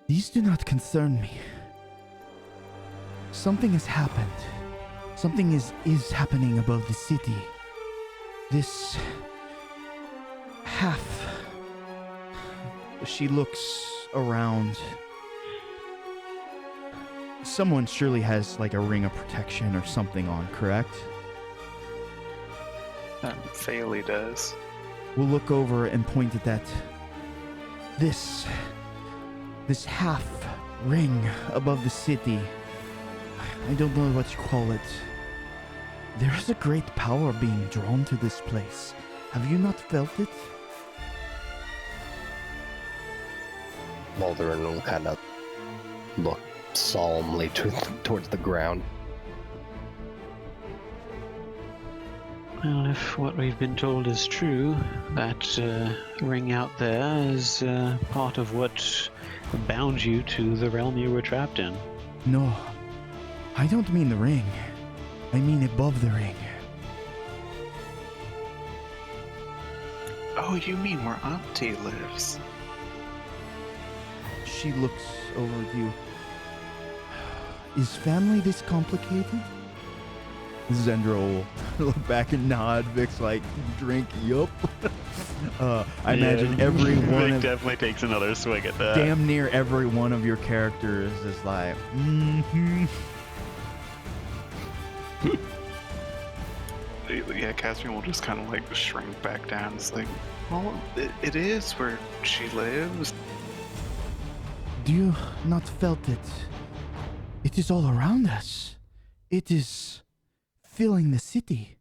These do not concern me. Something has happened. Something is happening above the city. This half... She looks around. Someone surely has like a ring of protection or something on, correct? Fairly does. We'll look over and point at that. This half ring above the city. I don't know what you call it. There is a great power being drawn to this place. Have you not felt it? Baldur will kind of look solemnly towards the ground. Well, if what we've been told is true, that ring out there is part of what bound you to the realm you were trapped in. No, I don't mean the ring. I mean above the ring. Oh, you mean where Auntie lives? She looks over at you. Is family this complicated? Zendra will look back and nod. Vic's like, drink, yup. I imagine every one Vic of... definitely takes another swing at that. Damn near every one of your characters is like, mm-hmm. Yeah, Caspian will just kind of like shrink back down. It's like, well, it is where she lives. Do you not felt it? It is all around us. It is filling the city.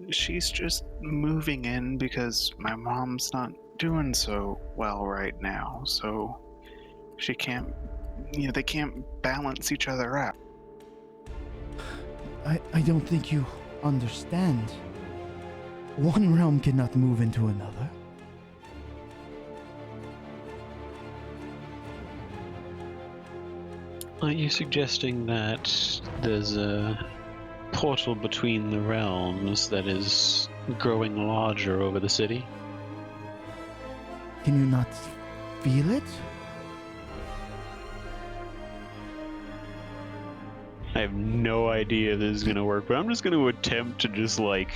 She's just moving in because my mom's not doing so well right now, so she can't, they can't balance each other out. I don't think you understand. One realm cannot move into another. Are you suggesting that there's a portal between the realms that is growing larger over the city. Can you not feel it? I have no idea if this is going to work, but I'm just going to attempt to just, like,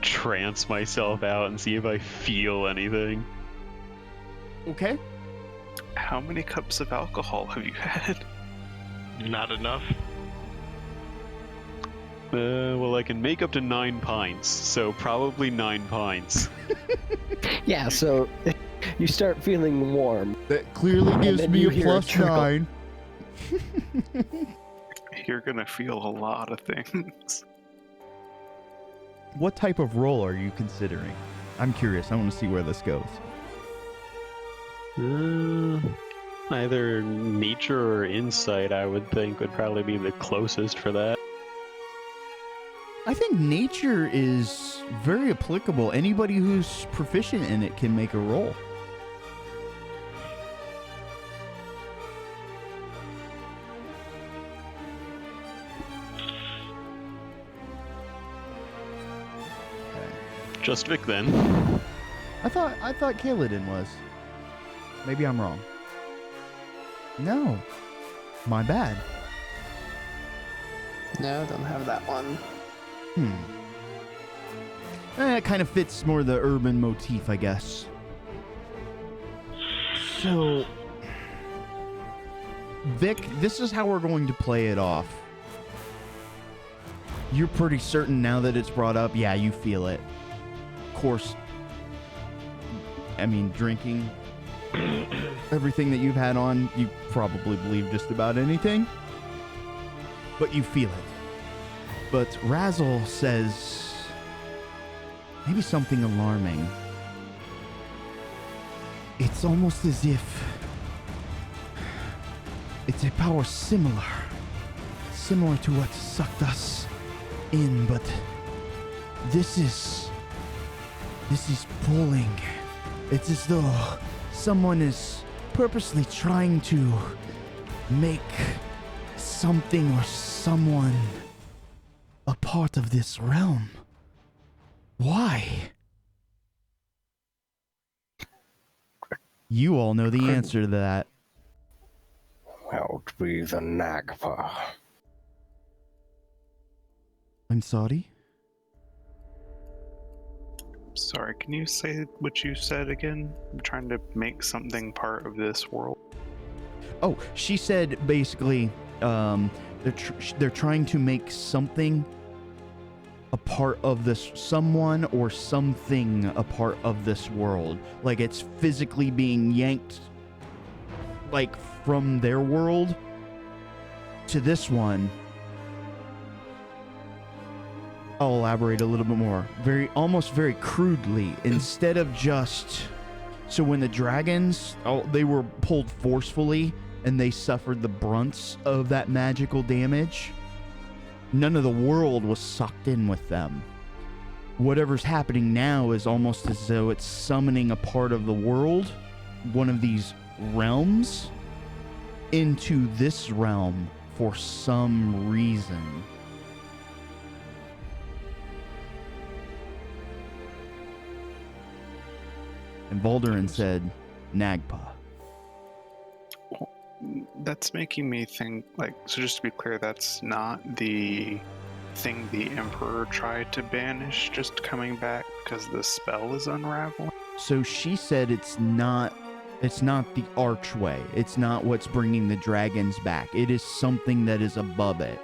trance myself out and see if I feel anything. Okay. How many cups of alcohol have you had? Not enough. Well, I can make up to 9 pints, so probably 9 pints. Yeah, so you start feeling warm. That clearly gives then me you a hear a plus trickle. 9. You're gonna feel a lot of things. What type of roll are you considering? I'm curious. I want to see where this goes. Either nature or insight, I would think, would probably be the closest for that. I think nature is very applicable. Anybody who's proficient in it can make a roll. Just Vic, then. I thought Kaladin was. Maybe I'm wrong. No. My bad. No, don't have that one. It kind of fits more the urban motif, I guess. So, Vic, this is how we're going to play it off. You're pretty certain now that it's brought up. Yeah, you feel it. Of course, I mean, drinking everything that you've had on, you probably believe just about anything. But you feel it. But Razzle says maybe something alarming. It's almost as if it's a power similar to what sucked us in, but this is pulling. It's as though someone is purposely trying to make something or someone a part of this realm. Why? You all know the answer to that. Well, to be the Nagpa. I'm sorry? Sorry, can you say what you said again? I'm trying to make something part of this world. Oh, she said basically, they're trying to make something a part of this, someone or something a part of this world. Like it's physically being yanked, like from their world to this one. I'll elaborate a little bit more. Almost very crudely, instead of just, so when the dragons, they were pulled forcefully and they suffered the brunts of that magical damage, none of the world was sucked in with them. Whatever's happening now is almost as though it's summoning a part of the world, one of these realms, into this realm for some reason. And Valderin said, Nagpa. That's making me think, like, so just to be clear, that's not the thing the Emperor tried to banish just coming back because the spell is unraveling? So she said it's not the archway. It's not what's bringing the dragons back. It is something that is above it.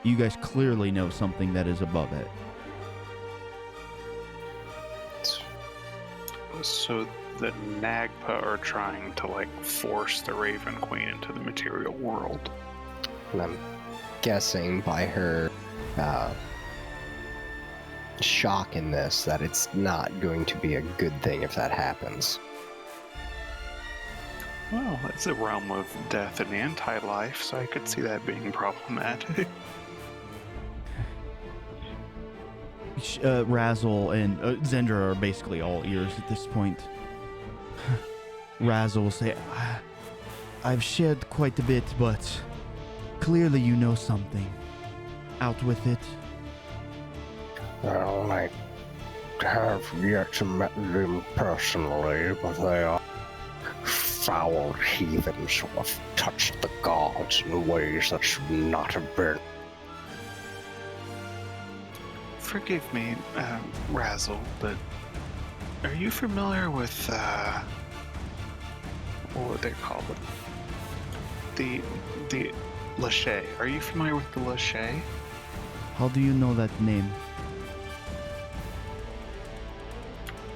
You guys clearly know something that is above it. So the Nagpa are trying to, like, force the Raven Queen into the material world. And I'm guessing by her shock in this that it's not going to be a good thing if that happens. Well, it's a realm of death and anti-life, so I could see that being problematic. Razzle and Zendra are basically all ears at this point. Razzle will say, I've shared quite a bit, but clearly you know something. out with it? Well, I have yet to meet them personally, but they are foul heathens who have touched the gods in ways that should not have been. Forgive me, Razzle, but are you familiar with, what would they call it? The Lachey. Are you familiar with the Lachey? How do you know that name?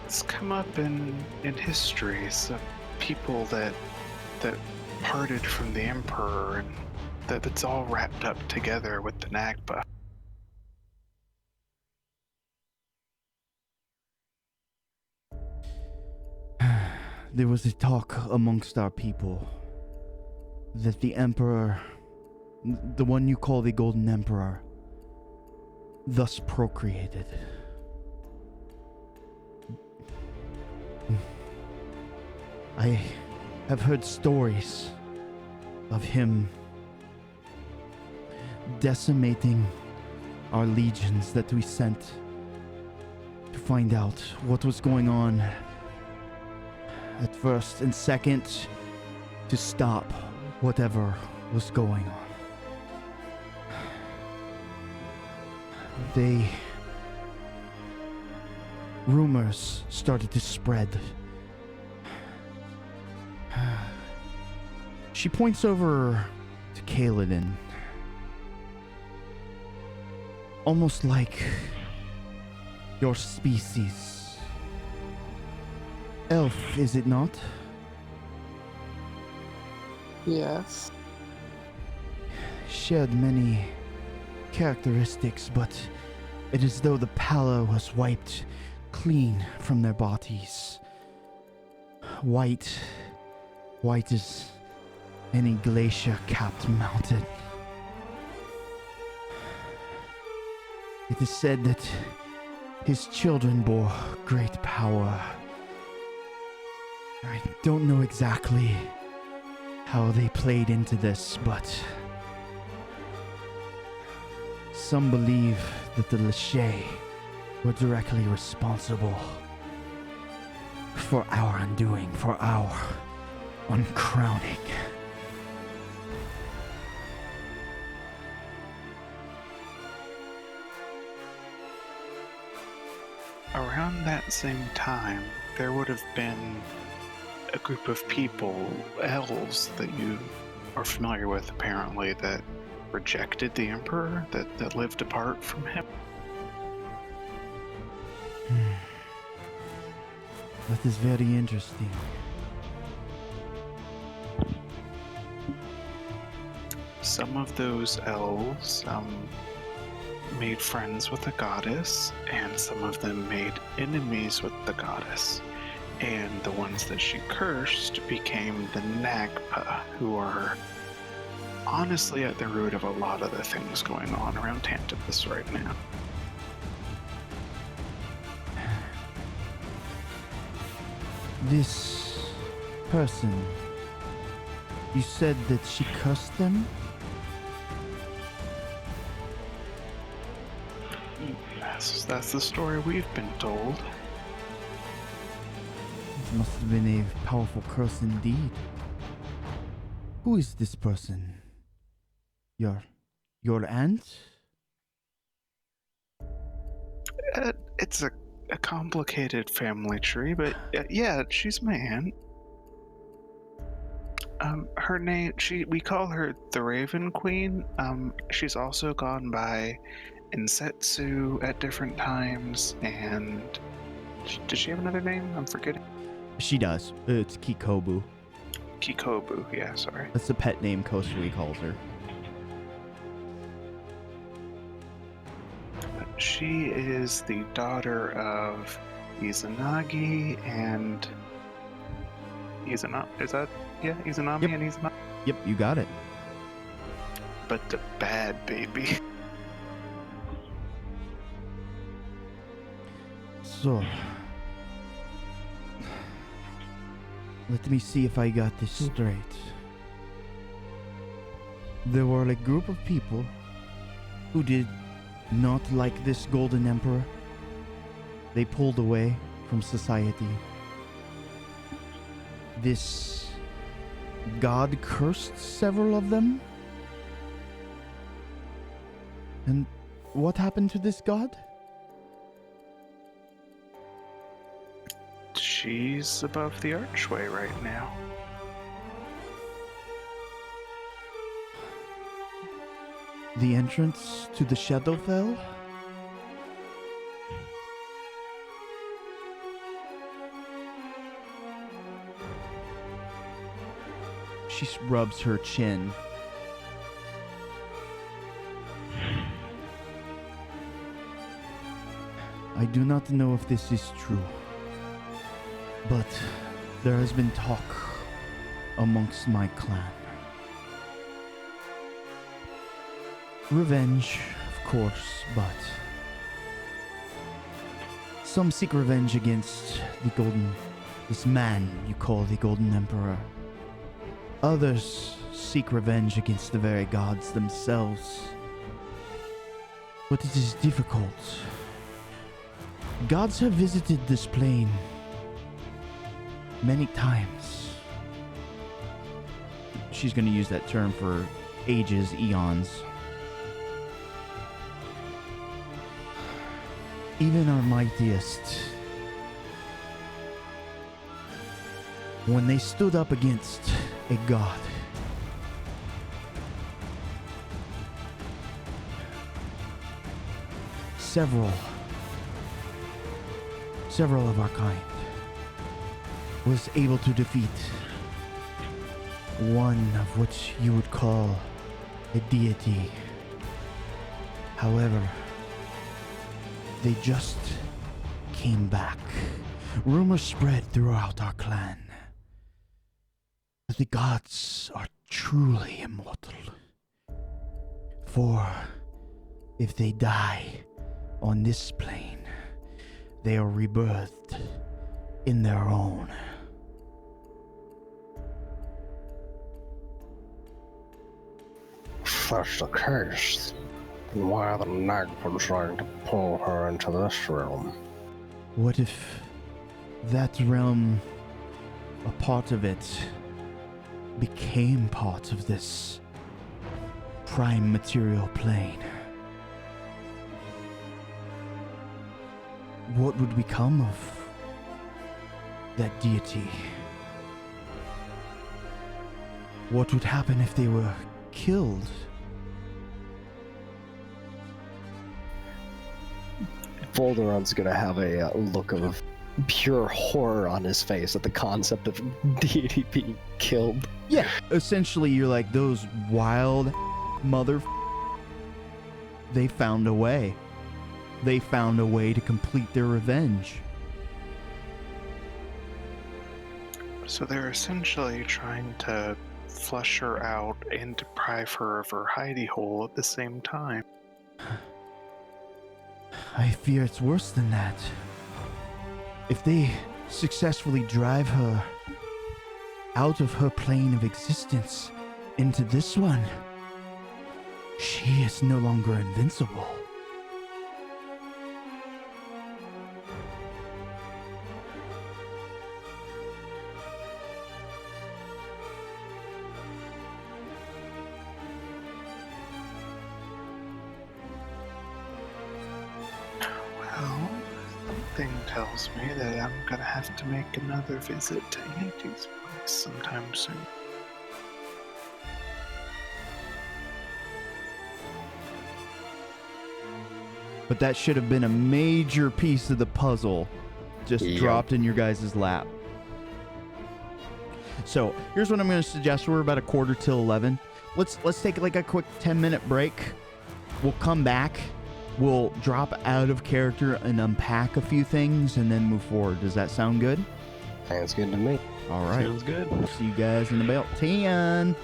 It's come up in history. It's people that parted from the Emperor, and that's all wrapped up together with the Nagba. There was a talk amongst our people that the Emperor, the one you call the Golden Emperor, thus procreated. I have heard stories of him decimating our legions that we sent to find out what was going on at first, and second, to stop whatever was going on. Rumors started to spread. She points over to Kaladin. Almost like your species. Elf, is it not? Yes. Shared many characteristics, but it is though the pallor was wiped clean from their bodies. White as any glacier-capped mountain. It is said that his children bore great power. I don't know exactly how they played into this, but some believe that the Lachey were directly responsible for our undoing, for our uncrowning. Around that same time, there would have been a group of people, elves, that you are familiar with apparently, that rejected the Emperor, that lived apart from him. That is very interesting. Some of those elves made friends with the goddess, and some of them made enemies with the goddess. And the ones that she cursed became the Nagpa, who are honestly at the root of a lot of the things going on around Tantibus right now. This person, you said that she cursed them? That's the story we've been told. This must have been a powerful curse indeed. Who is this person? Your aunt? It's a complicated family tree, but yeah, she's my aunt. Her name, we call her the Raven Queen. She's also gone by Insetsu at different times, and does she have another name? I'm forgetting. She does. It's Kikobu. Kikobu, yeah, sorry. That's the pet name Kosui calls her. She is the daughter of Izanagi and Izanami. Is that, yeah, Izanami Yep. and Izanami? Yep, you got it. But the bad baby. So, let me see if I got this straight. There were a group of people who did not like this Golden Emperor. They pulled away from society. This god cursed several of them. And what happened to this god? She's above the archway right now. The entrance to the Shadowfell? She rubs her chin. I do not know if this is true, but there has been talk amongst my clan. Revenge, of course, but some seek revenge against this man you call the Golden Emperor. Others seek revenge against the very gods themselves. But it is difficult. Gods have visited this plane many times. She's going to use that term for ages, eons. Even our mightiest, when they stood up against a god, several of our kind was able to defeat one of which you would call a deity. However, they just came back. Rumors spread throughout our clan that the gods are truly immortal. For if they die on this plane, they are rebirthed in their own. If that's the case, then why are the Nagpur trying to pull her into this realm? What if that realm, a part of it, became part of this prime material plane? What would become of that deity? What would happen if they were killed? Volderon's gonna have a look of pure horror on his face at the concept of deity being killed. Yeah, essentially you're like, those wild they found a way. They found a way to complete their revenge. So they're essentially trying to flush her out and deprive her of her hidey hole at the same time. I fear it's worse than that. If they successfully drive her out of her plane of existence into this one, she is no longer invincible. Well, something tells me that I'm gonna have to make another visit to Auntie's place sometime soon. But that should have been a major piece of the puzzle just dropped in your guys' lap. So here's what I'm going to suggest. We're about 11:15. Let's take like a quick 10-minute break. We'll come back. We'll drop out of character and unpack a few things and then move forward. Does that sound good? Sounds good to me. All right. Sounds good. We'll see you guys in about 10.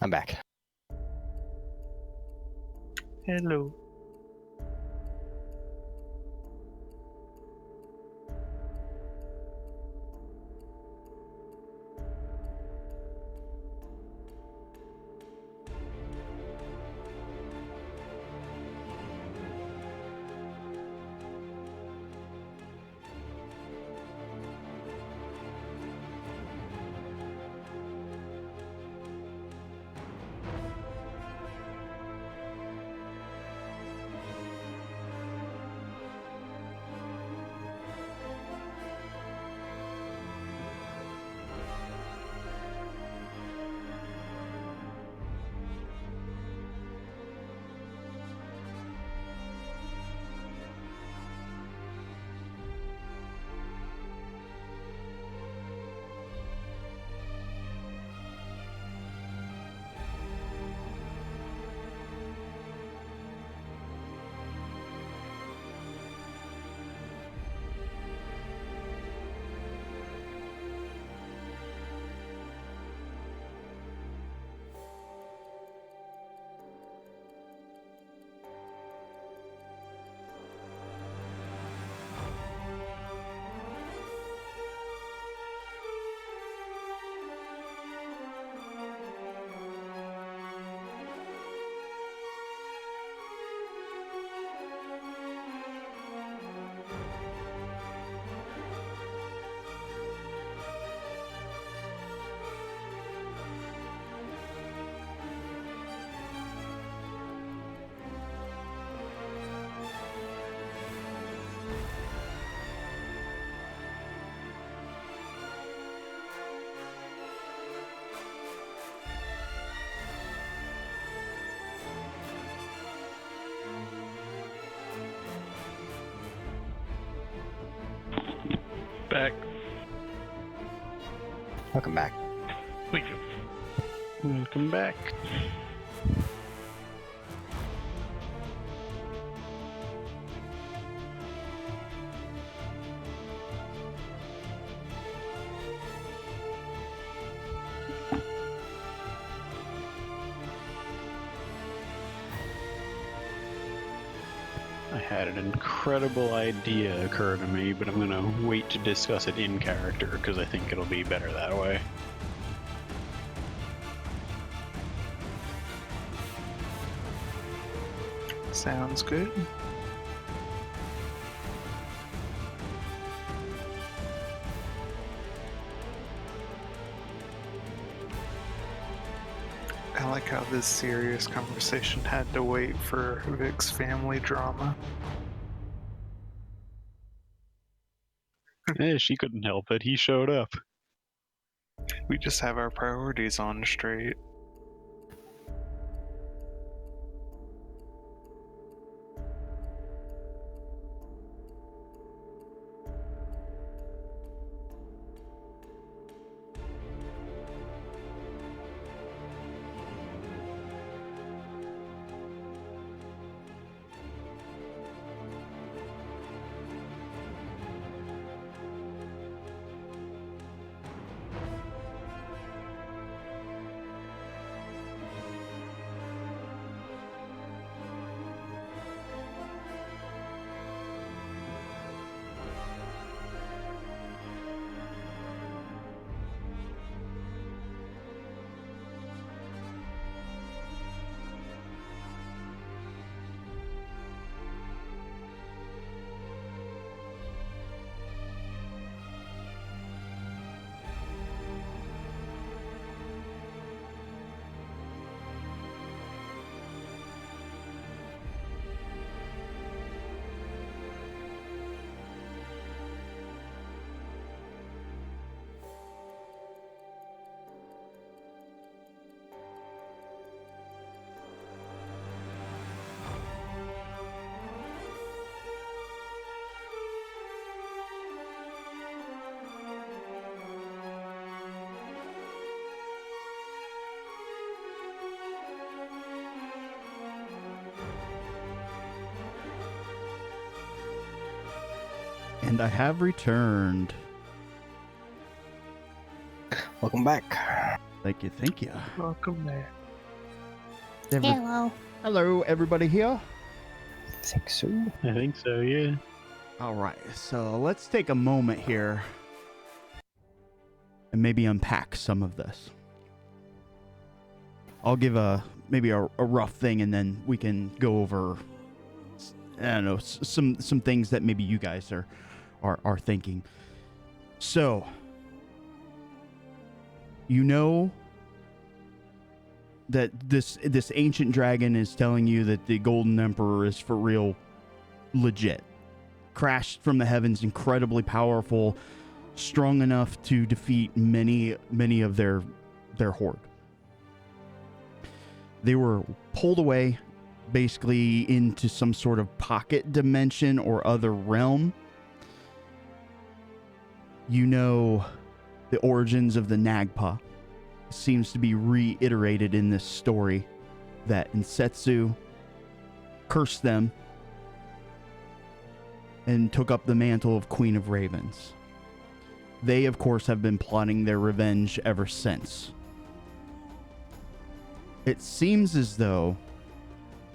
I'm back. Hello. Back. Welcome back. Thank you. Welcome back. I had an incredible idea occur to me, but I'm gonna wait to discuss it in character because I think it'll be better that way. Sounds good. I like how this serious conversation had to wait for Vic's family drama. Eh, she couldn't help it. He showed up. We just have our priorities on straight. And I have returned. Welcome back. Thank you, thank you. Welcome there. Hello. Hello, everybody here. I think so. I think so, yeah. All right, so let's take a moment here and maybe unpack some of this. I'll give maybe a rough thing, and then we can go over, I don't know, some things that maybe you guys are thinking. So, you know that this ancient dragon is telling you that the Golden Emperor is for real, legit. Crashed from the heavens, incredibly powerful, strong enough to defeat many of their horde. They were pulled away basically into some sort of pocket dimension or other realm. You know the origins of the Nagpa seems to be reiterated in this story, that Insetsu cursed them and took up the mantle of Queen of Ravens. They, of course, have been plotting their revenge ever since. It seems as though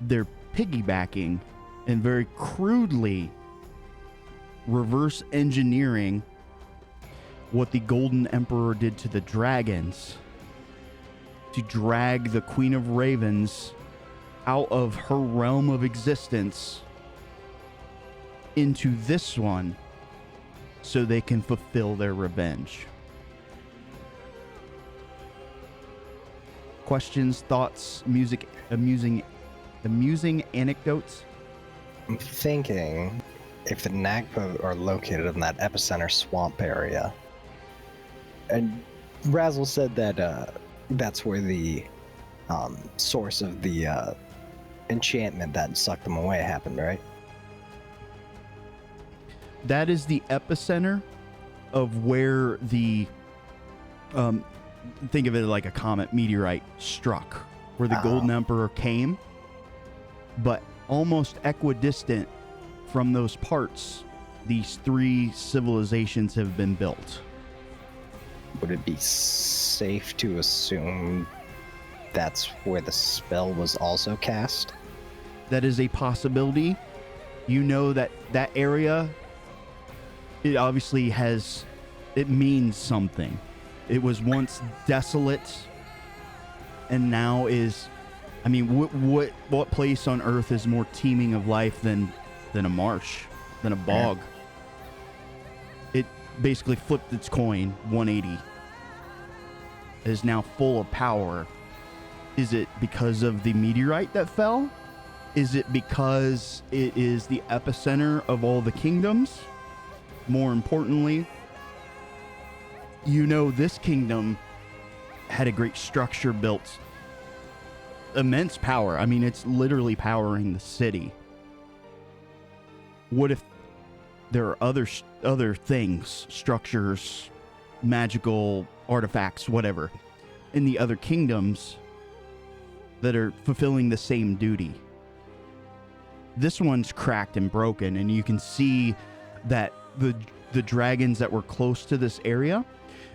they're piggybacking and very crudely reverse engineering what the Golden Emperor did to the dragons to drag the Queen of Ravens out of her realm of existence into this one so they can fulfill their revenge. Questions, thoughts, amusing anecdotes? I'm thinking if the Nagpa are located in that epicenter swamp area, and Razzle said that that's where the source of the enchantment that sucked them away happened, right? That is the epicenter of where the think of it like a comet meteorite struck, where the Golden Emperor came, but almost equidistant from those parts, these three civilizations have been built. Would it be safe to assume that's where the spell was also cast? That is a possibility. You know that area, it obviously it means something. It was once desolate, and now is, I mean, what place on earth is more teeming of life than a marsh, than a bog? It basically flipped its coin 180. It is now full of power. Is it because of the meteorite that fell? Is it because it is the epicenter of all the kingdoms? More importantly, you know this kingdom had a great structure built, immense power. I mean, it's literally powering the city. What if there are other things, structures, magical artifacts, whatever, in the other kingdoms that are fulfilling the same duty? This one's cracked and broken, and you can see that the dragons that were close to this area,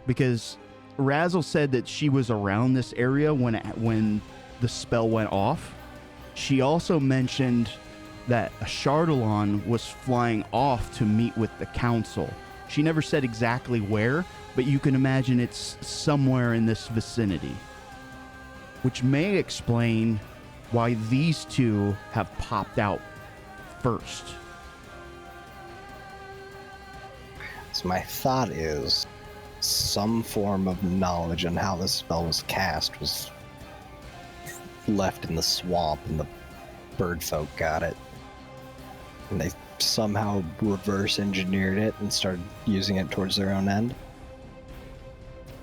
because Razzle said that she was around this area when the spell went off. She also mentioned that a Chardalon was flying off to meet with the council. She never said exactly where, but you can imagine it's somewhere in this vicinity, which may explain why these two have popped out first. So my thought is some form of knowledge on how this spell was cast was left in the swamp, and the bird folk got it. And they somehow reverse engineered it and started using it towards their own end.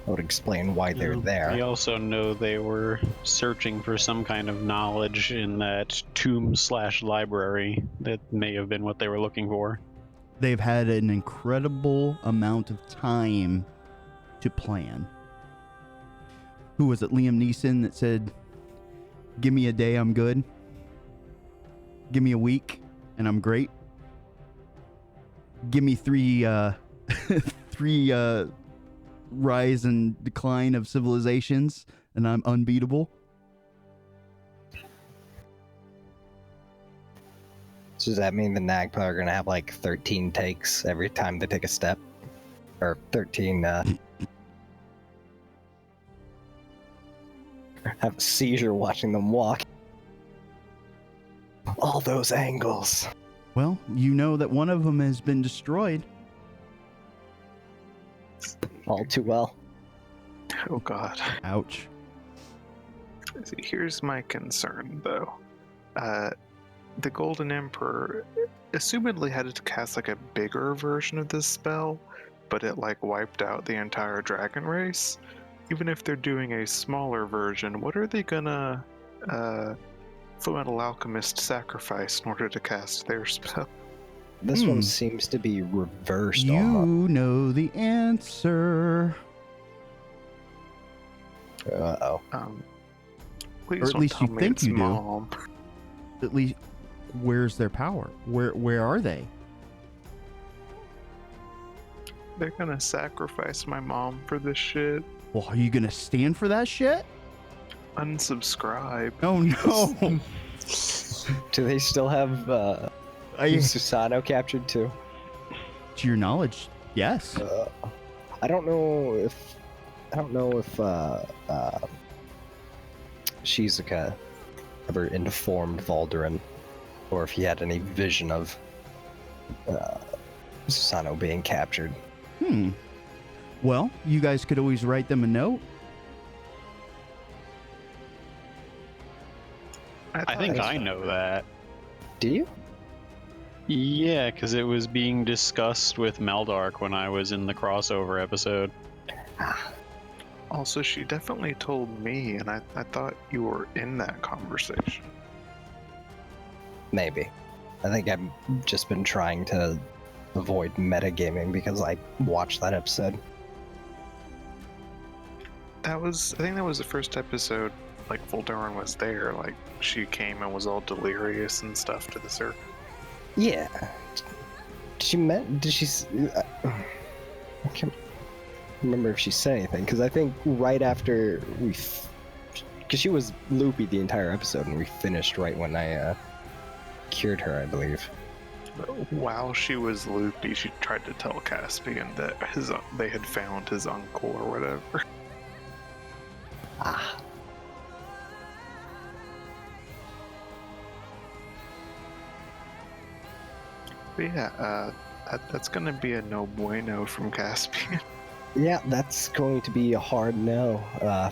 That would explain why they're there. We also know they were searching for some kind of knowledge in that tomb/library. That may have been what they were looking for. They've had an incredible amount of time to plan. Who was it? Liam Neeson that said, "Give me a day, I'm good. Give me a week, and I'm great. Give me three rise and decline of civilizations, and I'm unbeatable." So does that mean the Nagpa are gonna have like 13 takes every time they take a step? Or 13, have a seizure watching them walk. All those angles. Well, you know that one of them has been destroyed. All too well. Oh god. Ouch. See, here's my concern, though. The Golden Emperor assumedly had to cast like a bigger version of this spell, but it like wiped out the entire dragon race. Even if they're doing a smaller version, what are they gonna Fullmetal Alchemist sacrifice in order to cast their spell? This one seems to be reversed. You almost. know the answer. Uh-oh. Please Or at don't least tell you me think it's you do. Mom. At least, where's their power? Where are they? They're gonna sacrifice my mom for this shit. Well, are you gonna stand for that shit? Unsubscribe. Oh no! Do they still have Susano captured too? To your knowledge, yes. I don't know if Shizuka ever informed Valderin, or if he had any vision of Susano being captured. Well, you guys could always write them a note. I think I know that. Do you? Yeah, because it was being discussed with Maldark when I was in the crossover episode. Also, she definitely told me, and I thought you were in that conversation. Maybe. I think I've just been trying to avoid metagaming because I watched that episode. I think that was the first episode, like, Voldarin was there, like, she came and was all delirious and stuff to the circle. Yeah. Did she... I can't remember if she said anything, because I think right after because she was loopy the entire episode, and we finished right when I cured her, I believe. While she was loopy, she tried to tell Caspian that they had found his uncle or whatever. Ah. But yeah, that's gonna be a no bueno from Caspian. Yeah, that's going to be a hard no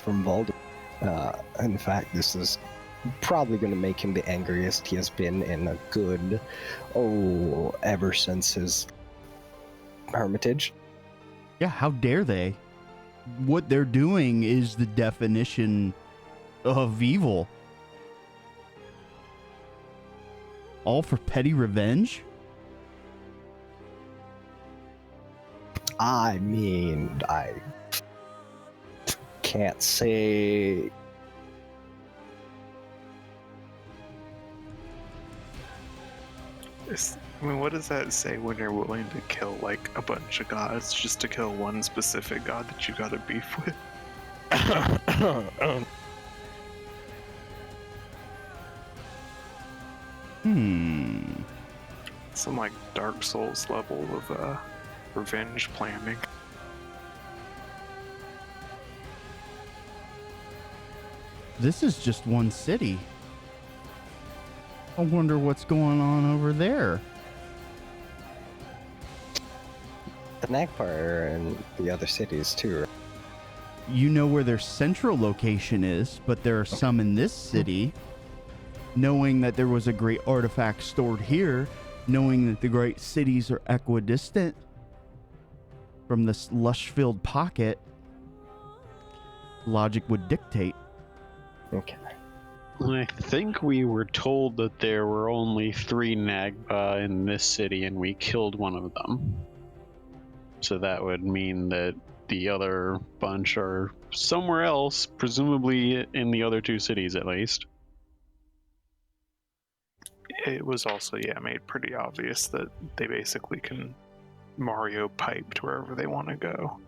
from Valderin. In fact, this is probably going to make him the angriest he has been in a good, ever since his hermitage. Yeah, how dare they? What they're doing is the definition of evil. All for petty revenge? I mean, I can't say... I mean, what does that say when you're willing to kill, like, a bunch of gods just to kill one specific god that you got a beef with? Some, like, Dark Souls level of, revenge planning. This is just one city. I wonder what's going on over there. The Nagpar are in the other cities too, right? You know where their central location is, but there are some in this city. Knowing that there was a great artifact stored here, knowing that the great cities are equidistant from this lush-filled pocket, logic would dictate. Okay. I think we were told that there were only 3 Nagpa in this city, and we killed one of them. So that would mean that the other bunch are somewhere else, presumably in the other 2 cities at least. It was also, made pretty obvious that they basically can Mario pipe to wherever they want to go.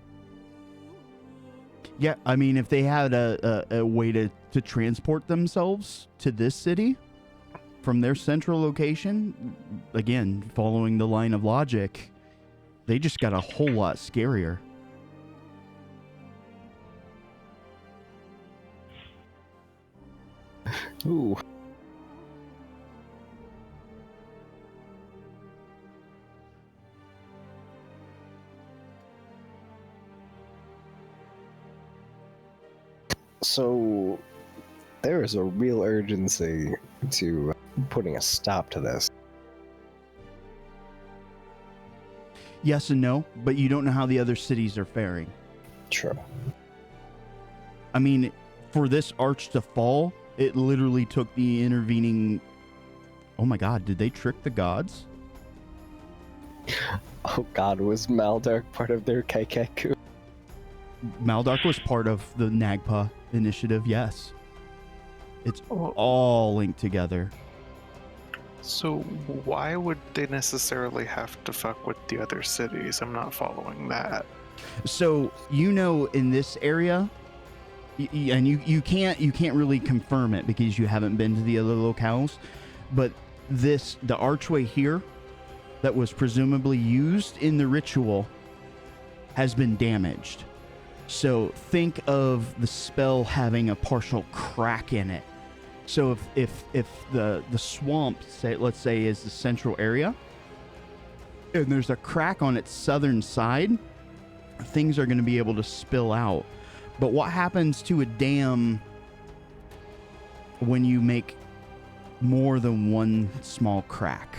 Yeah, I mean, if they had a way to transport themselves to this city, from their central location, again, following the line of logic, they just got a whole lot scarier. Ooh. So there is a real urgency to putting a stop to this. Yes and no, but you don't know how the other cities are faring. True. I mean, for this arch to fall, it literally took the intervening... Oh my god, did they trick the gods? Oh god, was Maldark part of their Kaikeku? Maldark was part of the Nagpa initiative, yes. It's all linked together. So why would they necessarily have to fuck with the other cities? I'm not following that. So, you know, in this area, and you can't really confirm it because you haven't been to the other locales, but the archway here that was presumably used in the ritual has been damaged. So think of the spell having a partial crack in it. So if the swamp, let's say, is the central area, and there's a crack on its southern side, things are going to be able to spill out. But what happens to a dam when you make more than one small crack?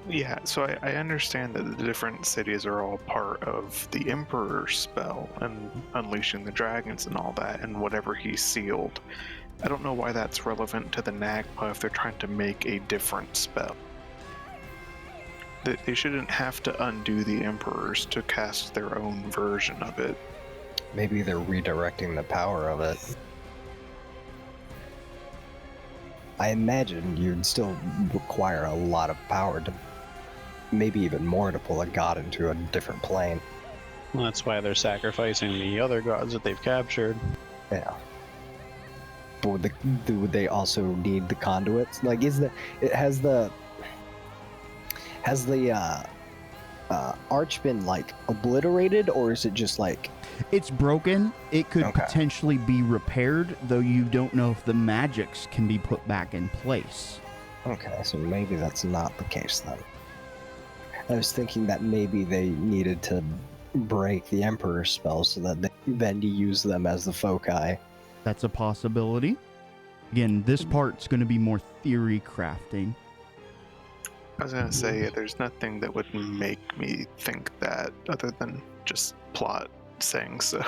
Yeah, so I understand that the different cities are all part of the Emperor's spell and unleashing the dragons and all that and whatever he sealed. I don't know why that's relevant to the Nagpa if they're trying to make a different spell. They shouldn't have to undo the Emperor's to cast their own version of it. Maybe they're redirecting the power of it. I imagine you'd still require a lot of power to, maybe even more, to pull a god into a different plane. Well, that's why they're sacrificing the other gods that they've captured. Yeah. But would they also need the conduits? Like, has the arch been, like, obliterated, or is it just like... It's broken. It could potentially be repaired, though you don't know if the magics can be put back in place. Okay, so maybe that's not the case then. I was thinking that maybe they needed to break the Emperor's spells so that they then use them as the foci. That's a possibility. Again, this part's going to be more theory crafting. I was going to say, there's nothing that would make me think that other than just plot saying so.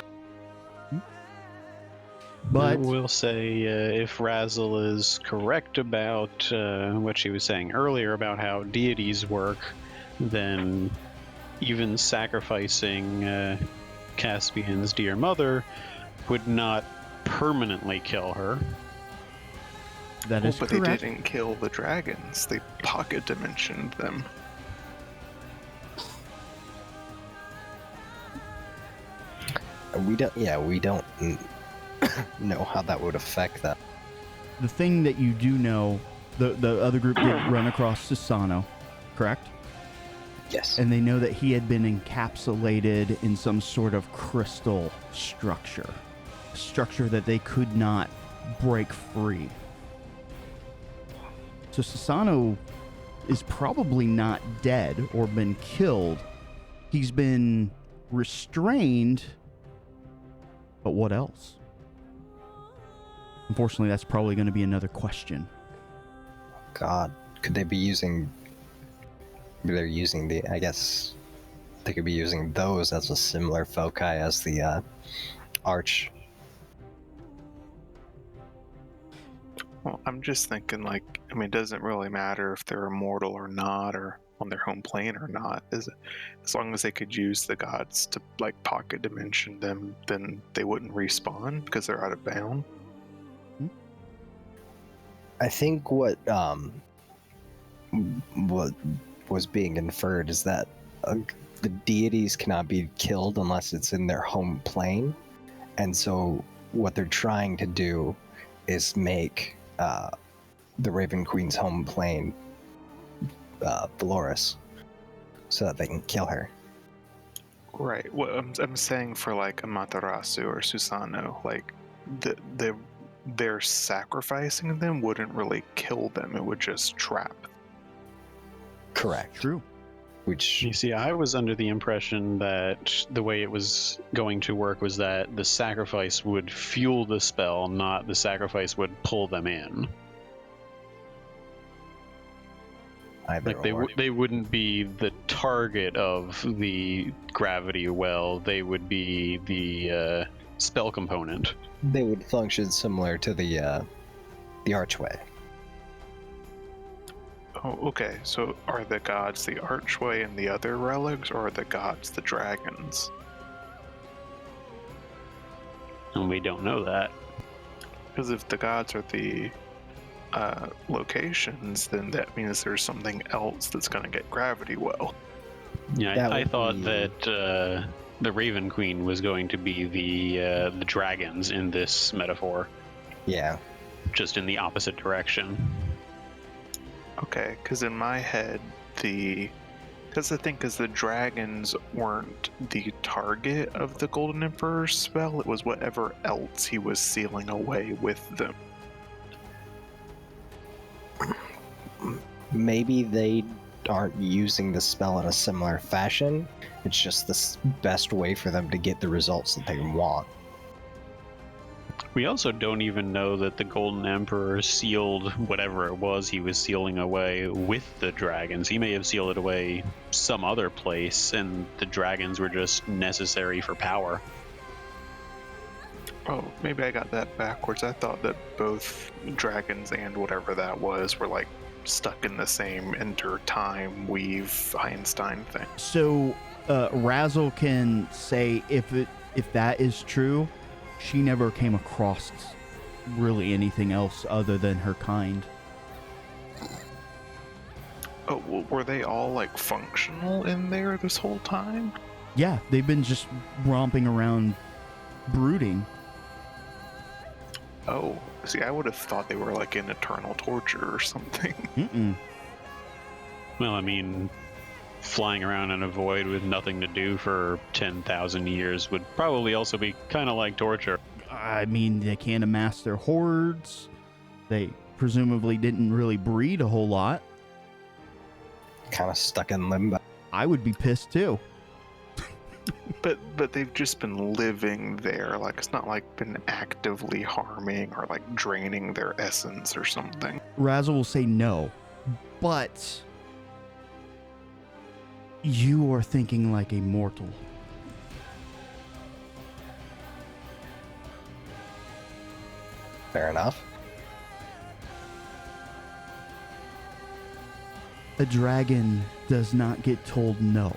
But I will say, if Razzle is correct about what she was saying earlier about how deities work, then even sacrificing Caspian's dear mother would not permanently kill her. That is but correct. They didn't kill the dragons. They pocket dimensioned them. We don't know how that would affect that. The thing that you do know, the other group did run across Susano, correct? Yes. And they know that he had been encapsulated in some sort of crystal structure. A structure that they could not break free. So Susano is probably not dead or been killed. He's been restrained, but what else? Unfortunately, that's probably going to be another question. God, could they be using... They're using the... I guess they could be using those as a similar foci as the arch. Well, I'm just thinking, like, I mean, it doesn't really matter if they're immortal or not, or on their home plane or not, is it? As long as they could use the gods to, like, pocket dimension them, then they wouldn't respawn because they're out of bound. I think what was being inferred is that the deities cannot be killed unless it's in their home plane, and so what they're trying to do is make the Raven Queen's home plane, Valoris, so that they can kill her. Right. What I'm saying for like Amaterasu or Susano, like their sacrificing them wouldn't really kill them. It would just trap. Correct. True. Which You see, I was under the impression that the way it was going to work was that the sacrifice would fuel the spell, not the sacrifice would pull them in. either Like they wouldn't be the target of the gravity well. They would be the spell component. they would function similar to the archway. Oh, okay. So are the gods the archway and the other relics, or are the gods the dragons? And we don't know that. Because if the gods are the locations, then that means there's something else that's going to get gravity well. Yeah, I thought that the Raven Queen was going to be the dragons in this metaphor, Yeah. just in the opposite direction. Okay, because in my head, because the dragons weren't the target of the Golden Emperor's spell, it was whatever else he was sealing away with them. Maybe they aren't using the spell in a similar fashion. It's just the best way for them to get the results that they want. We also don't even know that the Golden Emperor sealed whatever it was he was sealing away with the dragons. He may have sealed it away some other place, and the dragons were just necessary for power. Oh, maybe I got that backwards. I thought that both dragons and whatever that was were like stuck in the same inter-time weave Einstein thing. So Razzle can say if that is true, she never came across really anything else other than her kind. Oh, well, were they all like functional in there this whole time? Yeah, they've been just romping around brooding. Oh, see, I would have thought they were like in eternal torture or something. Mm-mm. Well, I mean, flying around in a void with nothing to do for 10,000 years would probably also be kind of like torture. I mean, they can't amass their hordes. They presumably didn't really breed a whole lot. Kind of stuck in limbo. I would be pissed too. But they've just been living there. Like, it's not like been actively harming or like draining their essence or something. Razzle will say no, but you are thinking like a mortal. Fair enough. A dragon does not get told no.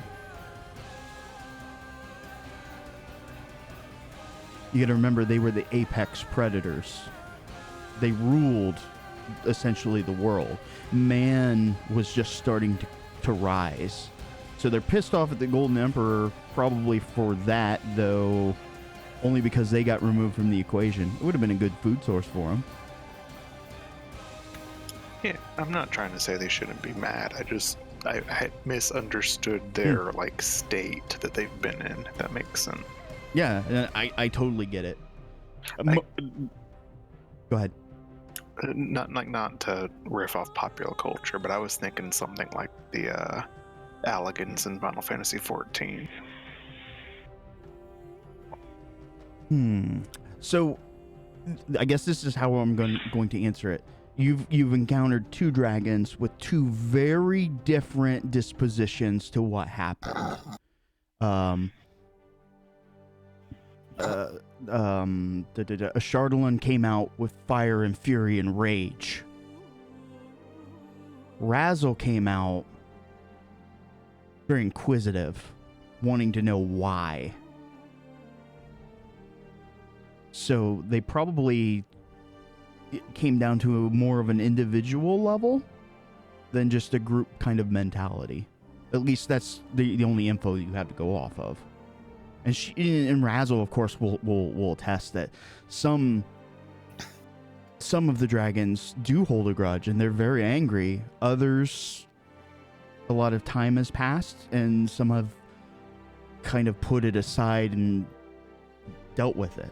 You gotta remember, they were the apex predators. They ruled, essentially, the world. Man was just starting to rise. So they're pissed off at the Golden Emperor, probably for that, though, only because they got removed from the equation. It would have been a good food source for them. Yeah, I'm not trying to say they shouldn't be mad. I had misunderstood their like state that they've been in, if that makes sense. Yeah, I totally get it. Go ahead. Not to riff off popular culture, but I was thinking something like the Alligans in Final Fantasy XIV. So, I guess this is how I'm going to answer it. You've encountered two dragons with two very different dispositions to what happened. A Chardalyn came out with fire and fury and rage. Razzle came out very inquisitive, wanting to know why. So they probably came down to more of an individual level than just a group kind of mentality. At least that's the only info you have to go off of. And Razzle, of course, will attest that some some of the dragons do hold a grudge and they're very angry. Others, a lot of time has passed and some have kind of put it aside and dealt with it.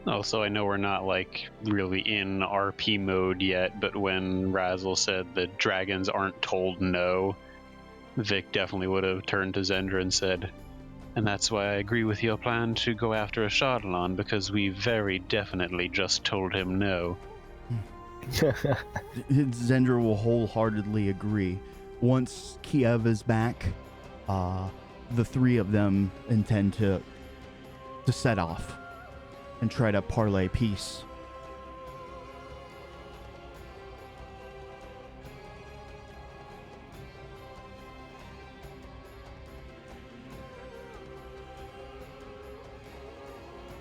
Oh, so I know we're not like really in RP mode yet, but when Razzle said the dragons aren't told no, Vic definitely would have turned to Zendra and said, and that's why I agree with your plan to go after a Shardalon, because we very definitely just told him no. Zendra will wholeheartedly agree. Once Kiev is back, the three of them intend to set off and try to parlay peace.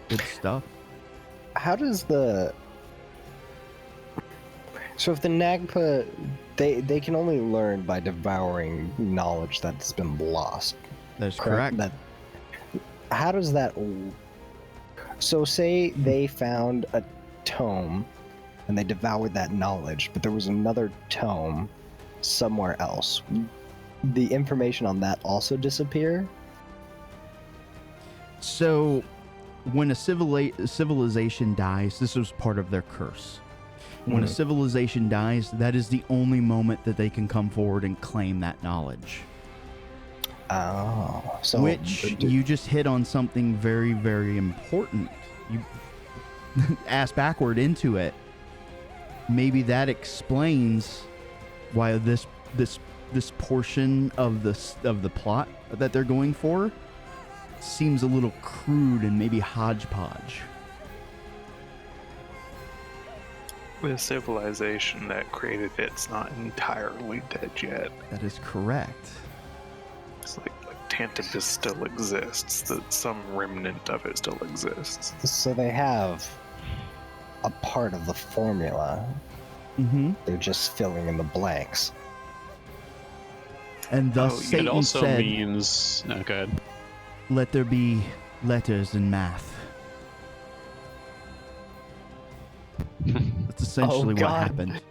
Good stuff. How does the... So if the Nagpa, they can only learn by devouring knowledge that's been lost. That's correct. How does that... So say they found a tome and they devoured that knowledge, but there was another tome somewhere else. The information on that also disappear? So when a civilization dies, this was part of their curse. When a civilization dies, that is the only moment that they can come forward and claim that knowledge. Oh, so which you just hit on something very, very important. You ass backward into it. Maybe that explains why this portion of the plot that they're going for seems a little crude and maybe hodgepodge. The civilization that created it's not entirely dead yet. That is correct. It's like Tantibus still exists, that some remnant of it still exists. So they have a part of the formula. Mm-hmm. They're just filling in the blanks. And thus Satan it also said, means... Oh, go ahead. let there be letters in math. That's essentially what happened.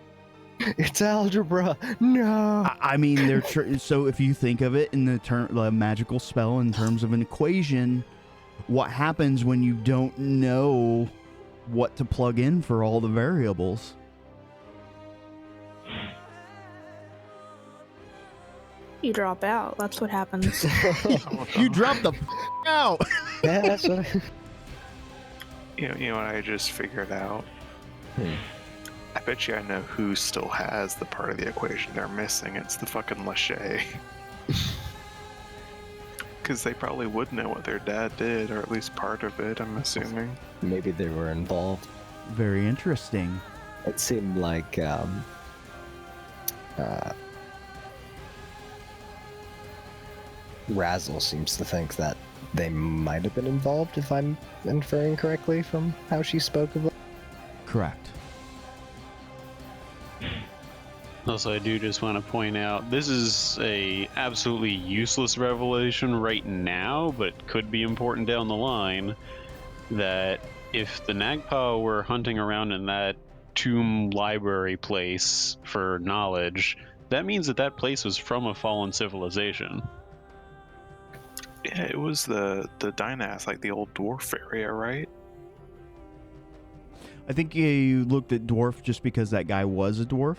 It's algebra. No. I mean, so if you think of it in the magical spell in terms of an equation, what happens when you don't know what to plug in for all the variables? You drop out. That's what happens. You drop the out. Yeah, that's what You know what I just figured out? I bet you I know who still has the part of the equation they're missing. It's the fucking Lachey. Because they probably would know what their dad did, or at least part of it, I'm assuming. Maybe they were involved. Very interesting. It seemed like Razzle seems to think that they might have been involved, if I'm inferring correctly from how she spoke of it. Correct. Also, I do just want to point out, this is a absolutely useless revelation right now, but could be important down the line, that if the Nagpa were hunting around in that tomb library place for knowledge, that means that place was from a fallen civilization. Yeah, it was the Dynath, like the old dwarf area, right? I think you looked at dwarf just because that guy was a dwarf.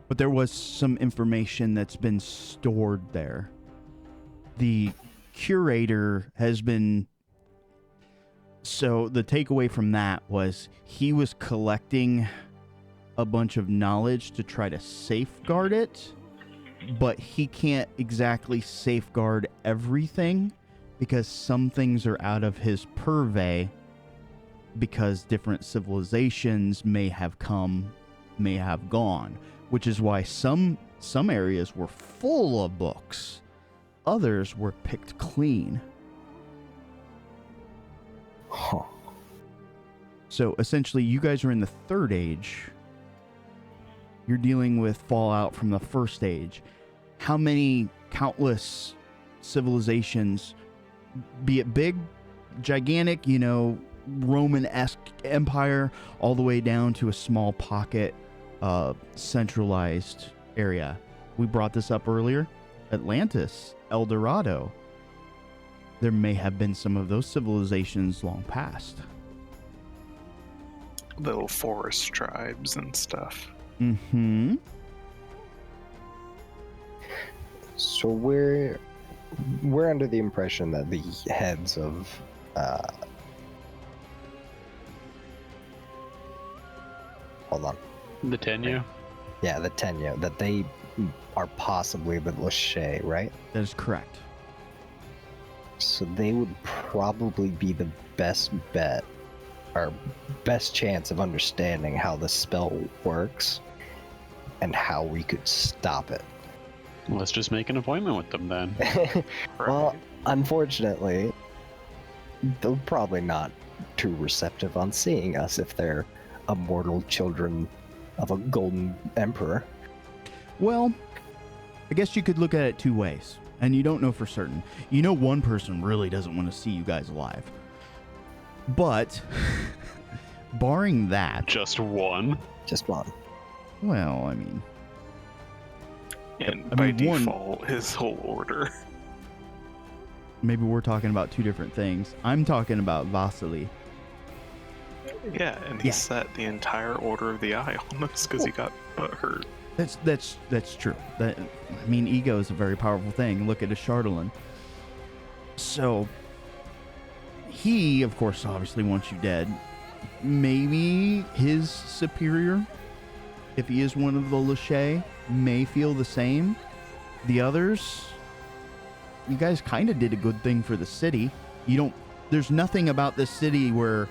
But there was some information that's been stored there. The curator has been... So the takeaway from that was he was collecting a bunch of knowledge to try to safeguard it, but he can't exactly safeguard everything because some things are out of his purvey because different civilizations may have come, may have gone. Which is why some areas were full of books. Others were picked clean. Huh. So essentially, you guys are in the third age. You're dealing with fallout from the first age. How many countless civilizations, be it big, gigantic, Roman-esque empire all the way down to a small pocket, centralized area. We brought this up earlier. Atlantis, El Dorado. There may have been some of those civilizations long past. Little forest tribes and stuff. Mm-hmm. So we're under the impression that the heads of hold on. The Tenyu? Yeah, the Tenyu, that they are possibly the Lachey, right? That is correct. So they would probably be the best bet, or best chance of understanding how the spell works and how we could stop it. Let's just make an appointment with them then. Well, unfortunately, they're probably not too receptive on seeing us if they're immortal children of a golden emperor. Well, I guess you could look at it two ways, and you don't know for certain. You know one person really doesn't want to see you guys alive. But, barring that... Just one? Just one. Well, I mean... And by default, his whole order. Maybe we're talking about two different things. I'm talking about Vasily. Yeah, and he set the entire Order of the Eye on us because he got hurt. That's true. Ego is a very powerful thing. Look at a Chardolin. So, he, of course, obviously wants you dead. Maybe his superior, if he is one of the Lachey, may feel the same. The others, you guys kind of did a good thing for the city. There's nothing about this city where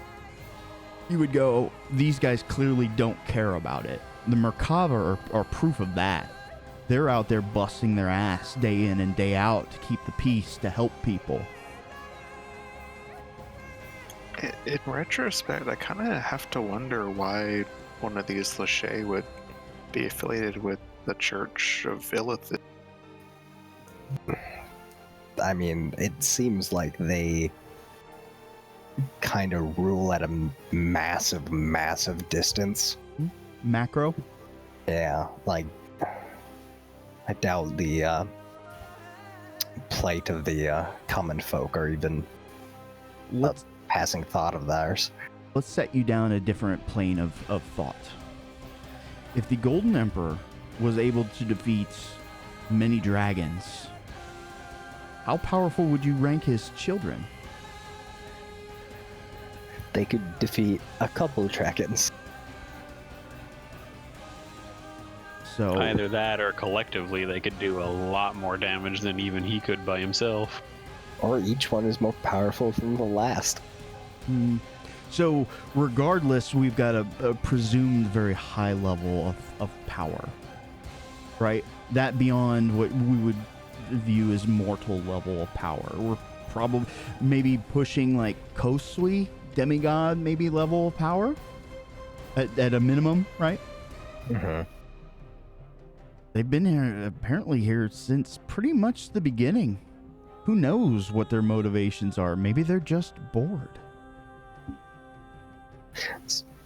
you would go, these guys clearly don't care about it. The Merkava are proof of that. They're out there busting their ass day in and day out to keep the peace, to help people. In retrospect, I kind of have to wonder why one of these Lachey would be affiliated with the Church of Illithid. I mean, it seems like they kind of rule at a massive distance. Macro? Yeah, like, I doubt the plight of the common folk are even a passing thought of theirs. Let's set you down a different plane of thought. If the Golden Emperor was able to defeat many dragons, how powerful would you rank his children? They could defeat a couple of dragons. So either that or collectively they could do a lot more damage than even he could by himself. Or each one is more powerful than the last. So regardless, we've got a presumed very high level of power, right? That beyond what we would view as mortal level of power. We're probably maybe pushing like Kosui, demigod maybe level of power at a minimum, right? Mm-hmm. They've been apparently here since pretty much the beginning. Who knows what their motivations are? Maybe they're just bored.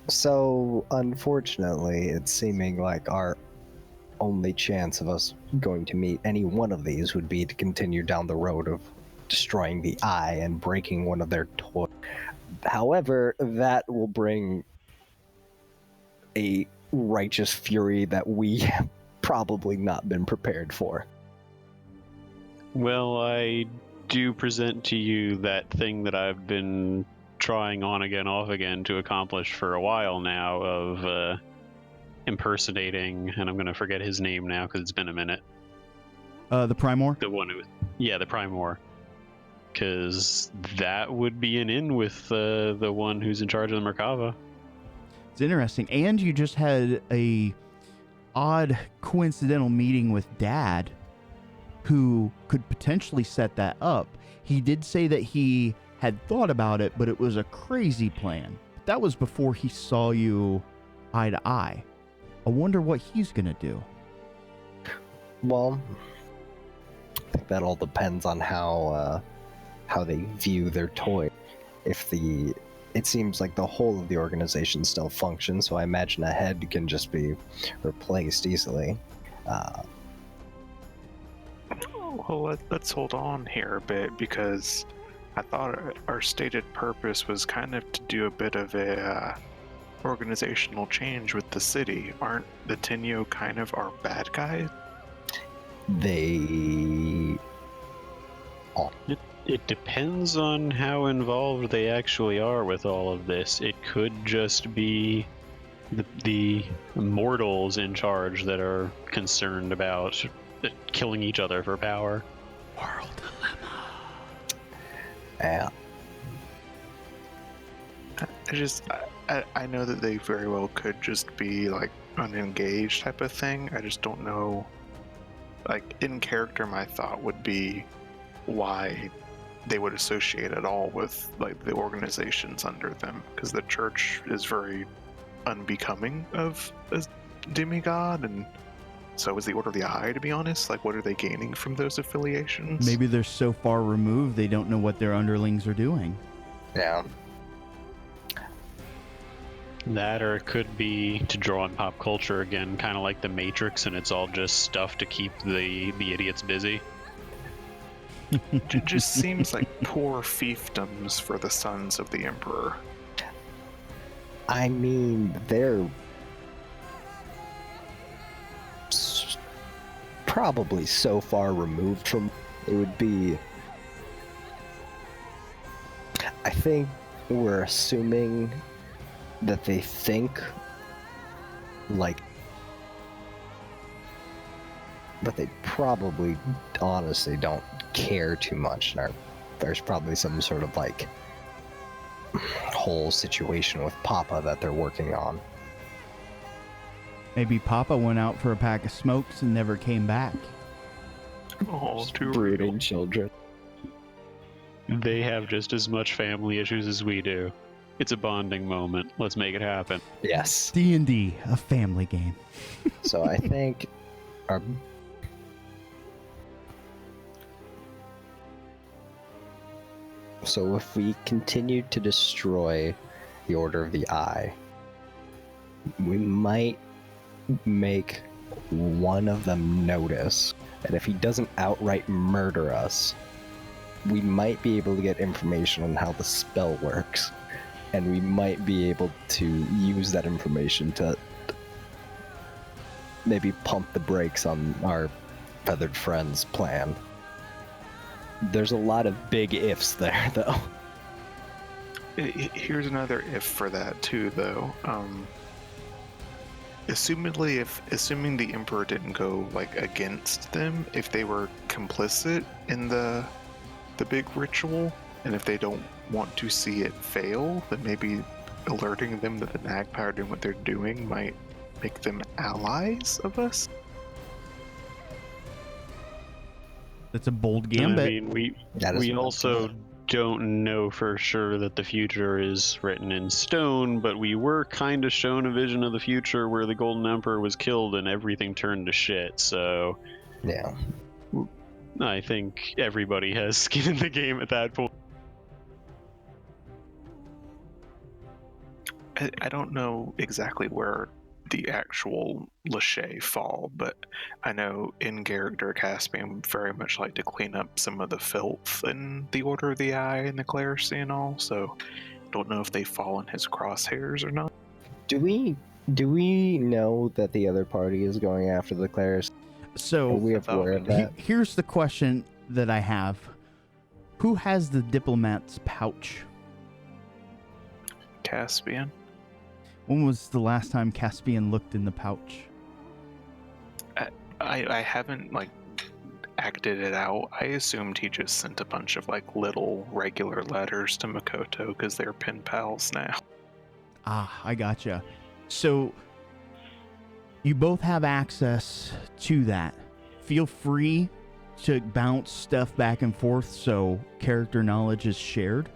So, unfortunately, it's seeming like our only chance of us going to meet any one of these would be to continue down the road of destroying the eye and breaking one of their toys. However, that will bring a righteous fury that we have probably not been prepared for. Well, I do present to you that thing that I've been trying on again, off again to accomplish for a while now of impersonating, and I'm going to forget his name now because it's been a minute. The Primor? The one who... Yeah, the Primor. Because that would be an in with the one who's in charge of the Merkava. It's interesting. And you just had a odd coincidental meeting with Dad, who could potentially set that up. He did say that he had thought about it, but it was a crazy plan. That was before he saw you eye to eye. I wonder what he's gonna do. Well, I think that all depends on how they view their toy. If the it seems like the whole of the organization still functions, so I imagine a head can just be replaced easily. Well, let's hold on here a bit, because I thought our stated purpose was kind of to do a bit of a organizational change with the city. Aren't the Tenyo kind of our bad guys? They... It depends on how involved they actually are with all of this. It could just be the mortals in charge that are concerned about killing each other for power. Moral dilemma. Yeah. I know that they very well could just be like unengaged type of thing. I just don't know. Like, in character, my thought would be why they would associate at all with like the organizations under them, because the church is very unbecoming of a demigod, and so is the Order of the Eye, to be honest. Like, what are they gaining from those affiliations? Maybe they're so far removed they don't know what their underlings are doing. Yeah. That, or it could be, to draw on pop culture again, kind of like the Matrix, and it's all just stuff to keep the idiots busy. It just seems like poor fiefdoms for the sons of the Emperor. I mean, they're probably so far removed from it would be. I think we're assuming that they think like, but they probably honestly don't care too much. There's probably some sort of like whole situation with Papa that they're working on. Maybe Papa went out for a pack of smokes and never came back. Oh, too Brooding real. children. They have just as much family issues as we do. It's a bonding moment. Let's make it happen. Yes. D&D, a family game. So I think our So if we continue to destroy the Order of the Eye, we might make one of them notice that if he doesn't outright murder us, we might be able to get information on how the spell works, and we might be able to use that information to maybe pump the brakes on our feathered friend's plan. There's a lot of big ifs there, though. Here's another if for that too, though. Assuming the Emperor didn't go like against them, if they were complicit in the big ritual, and if they don't want to see it fail, then maybe alerting them that the Nagpie are doing what they're doing might make them allies of us. That's a bold gambit. I mean, we also don't know for sure that the future is written in stone, but we were kind of shown a vision of the future where the Golden Emperor was killed and everything turned to shit, so... Yeah. I think everybody has skin in the game at that point. I don't know exactly where the actual Lachey fall, but I know in character Caspian very much like to clean up some of the filth in the Order of the Eye and the Clerisy and all, so don't know if they fall in his crosshairs or not. Do we know that the other party is going after the Clerisy? So Are we aware of that? Here's the question that I have. Who has the diplomat's pouch? Caspian? When was the last time Caspian looked in the pouch? I haven't like acted it out. I assumed he just sent a bunch of like little regular letters to Makoto because they're pen pals now. Ah, I gotcha. So you both have access to that. Feel free to bounce stuff back and forth so character knowledge is shared.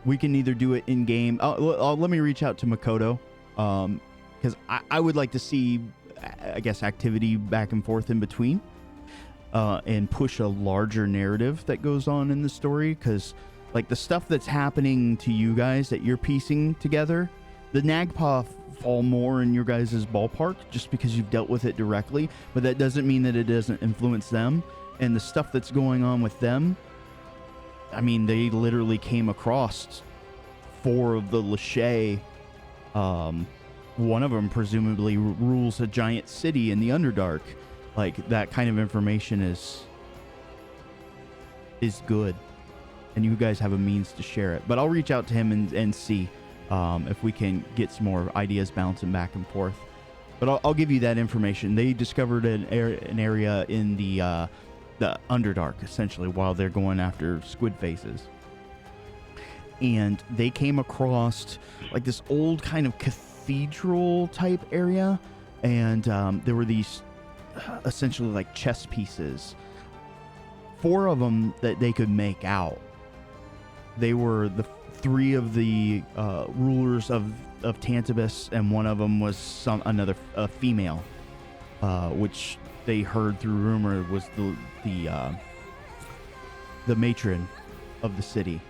We can either do it in game. Let me reach out to Makoto, because I would like to see, I guess, activity back and forth in between, and push a larger narrative that goes on in the story. Because Like the stuff that's happening to you guys that you're piecing together, the Nagpa fall more in your guys' ballpark just because you've dealt with it directly, but that doesn't mean that it doesn't influence them. And the stuff that's going on with them, I mean, they literally came across 4 of the Lachey. One of them presumably rules a giant city in the Underdark. Like, that kind of information is good. And you guys have a means to share it. But I'll reach out to him and see if we can get some more ideas bouncing back and forth. But I'll give you that information. They discovered an area in the Underdark, essentially, while they're going after squid faces. And they came across like this old kind of cathedral type area. And there were these essentially like chess pieces. 4 of them that they could make out. They were the 3 of the rulers of Tantibus, and one of them was another female, which they heard through rumor was the matron of the city.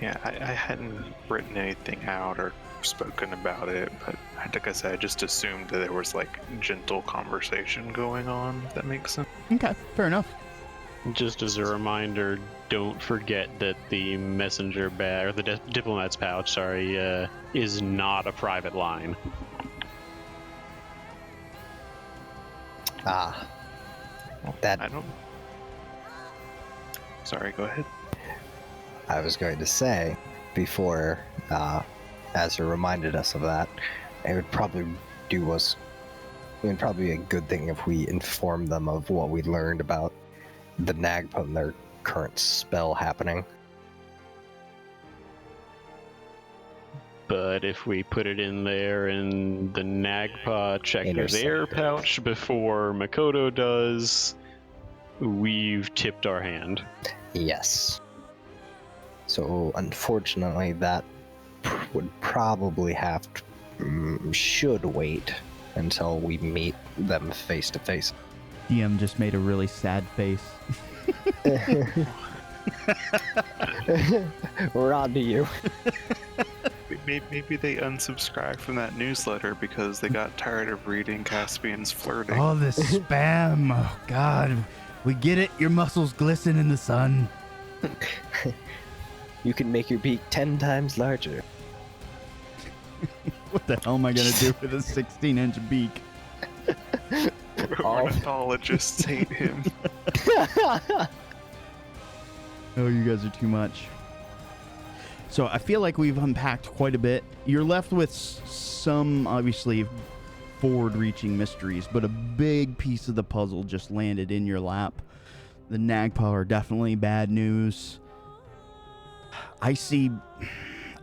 Yeah, I hadn't written anything out or spoken about it, but like I said, I just assumed that there was like gentle conversation going on, if that makes sense. Okay, fair enough. Just as a reminder, don't forget that the messenger bag, or the diplomat's pouch, is not a private line. That I don't... Sorry, go ahead. I was going to say, before Azure reminded us of that, it would probably be a good thing if we informed them of what we learned about the Nagpa and their current spell happening. But if we put it in there and the Nagpa check their pouch before Makoto does, we've tipped our hand. Yes. So, unfortunately, that would probably should wait until we meet them face to face. DM just made a really sad face. We're on to you. Maybe they unsubscribed from that newsletter because they got tired of reading Caspian's flirting. Oh, this spam. Oh, God. We get it. Your muscles glisten in the sun. You can make your beak 10 times larger. What the hell am I going to do with a 16-inch beak? Ornithologists hate him. Oh, you guys are too much. So I feel like we've unpacked quite a bit. You're left with some, obviously, forward-reaching mysteries, but a big piece of the puzzle just landed in your lap. The Nagpa are definitely bad news. I see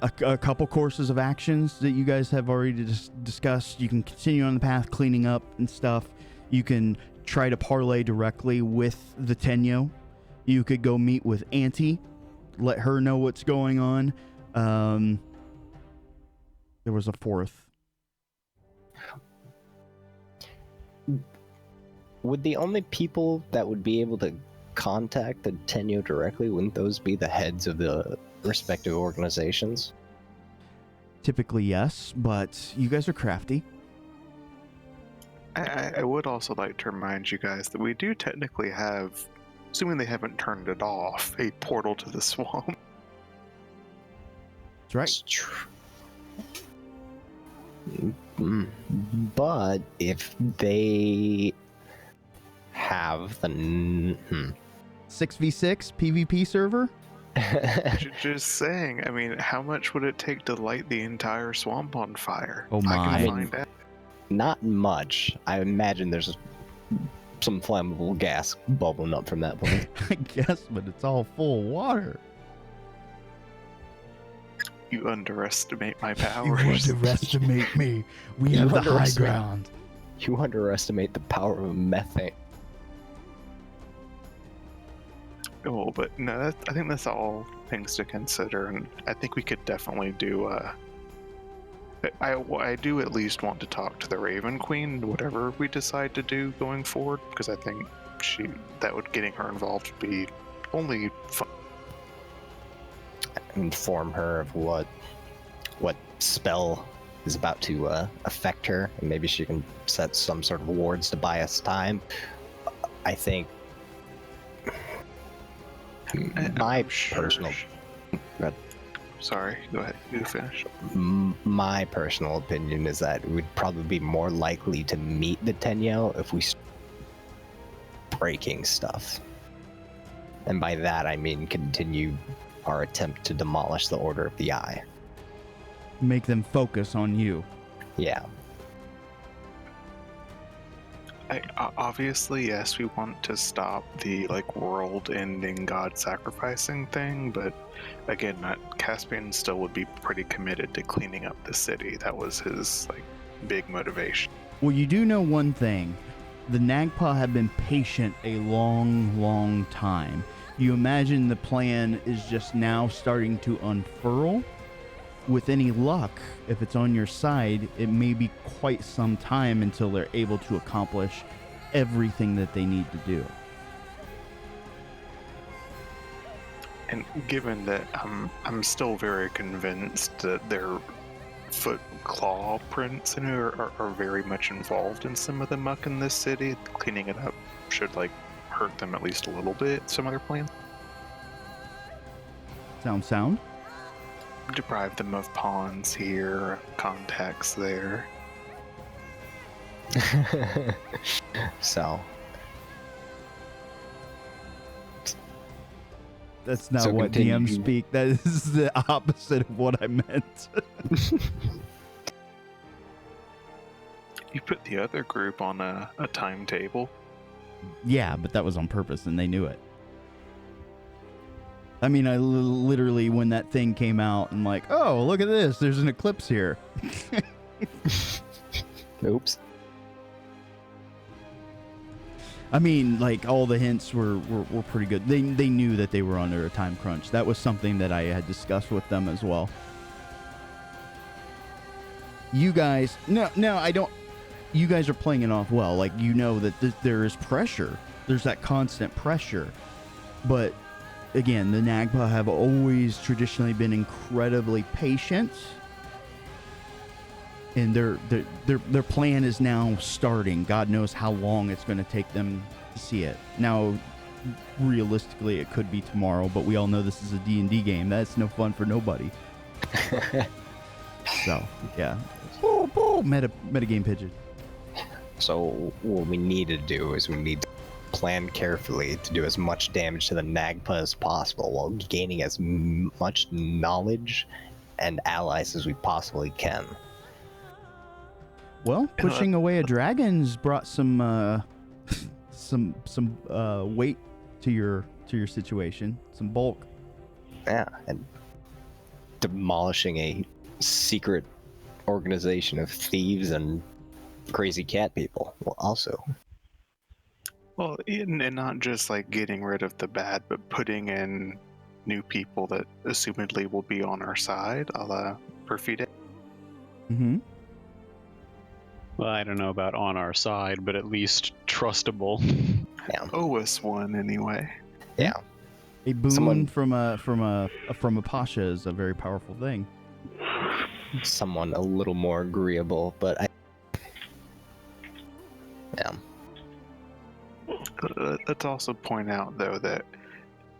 a couple courses of actions that you guys have already discussed. You can continue on the path cleaning up and stuff. You can try to parlay directly with the Tenyo. You could go meet with Auntie, let her know what's going on. There was a 4th. Would the only people that would be able to contact the Tenyo directly, wouldn't those be the heads of the respective organizations? Typically, yes, but you guys are crafty. I would also like to remind you guys that we do technically have, assuming they haven't turned it off, a portal to the swamp. That's right. It's true. But if they have the 6v6 PvP server? Just saying, I mean, how much would it take to light the entire swamp on fire? Oh my. I can find out. Not much. I imagine there's some flammable gas bubbling up from that point. I guess, but it's all full of water. You underestimate my You powers. underestimate me. We have the high ground. You underestimate the power of methane. Oh, but no, I think that's all things to consider, and I think we could definitely do I do at least want to talk to the Raven Queen, whatever we decide to do going forward, because I think getting her involved would be only fun. Inform her of what spell is about to affect her, and maybe she can set some sort of wards to buy us time. I think my personal. Sorry, go ahead. You finish. My personal opinion is that we'd probably be more likely to meet the Tenyo if we start breaking stuff. And by that, I mean continue our attempt to demolish the Order of the Eye. Make them focus on you. Yeah. Obviously, yes, we want to stop the world-ending god sacrificing thing, but again, Caspian still would be pretty committed to cleaning up the city. That was his big motivation. Well, you do know one thing. The Nagpa have been patient a long, long time. You imagine the plan is just now starting to unfurl? With any luck, if it's on your side, it may be quite some time until they're able to accomplish everything that they need to do. And given that I'm still very convinced that their foot claw prints are very much involved in some of the muck in this city, cleaning it up should hurt them at least a little bit. Some other plans. Sound? Deprive them of pawns here, contacts there. So. That's not what DMs speak. That is the opposite of what I meant. You put the other group on a timetable. Yeah, but that was on purpose, and they knew it. I mean, I literally, when that thing came out, I'm like, oh, look at this. There's an eclipse here. Oops. I mean, all the hints were pretty good. They knew that they were under a time crunch. That was something that I had discussed with them as well. You guys, no, I don't. You guys are playing it off well. You know that there is pressure. There's that constant pressure. But again, the Nagpa have always traditionally been incredibly patient, and their plan is now starting. God knows how long it's going to take them to see it. Now, realistically, it could be tomorrow, but we all know this is a D&D game. That's no fun for nobody. So, yeah. Metagame pigeon. So what we need to do is we need to plan carefully to do as much damage to the Nagpa as possible while gaining as much knowledge and allies as we possibly can. Well, pushing away a dragon's brought some weight to your situation, some bulk. Yeah, and demolishing a secret organization of thieves and crazy cat people. Well, also. Well, and not just getting rid of the bad, but putting in new people that assumedly will be on our side, a la Perfide. Mm-hmm. Well, I don't know about on our side, but at least trustable. Yeah. OS one anyway. Yeah. A boon from a pasha is a very powerful thing. Someone a little more agreeable, but yeah. Let's also point out though that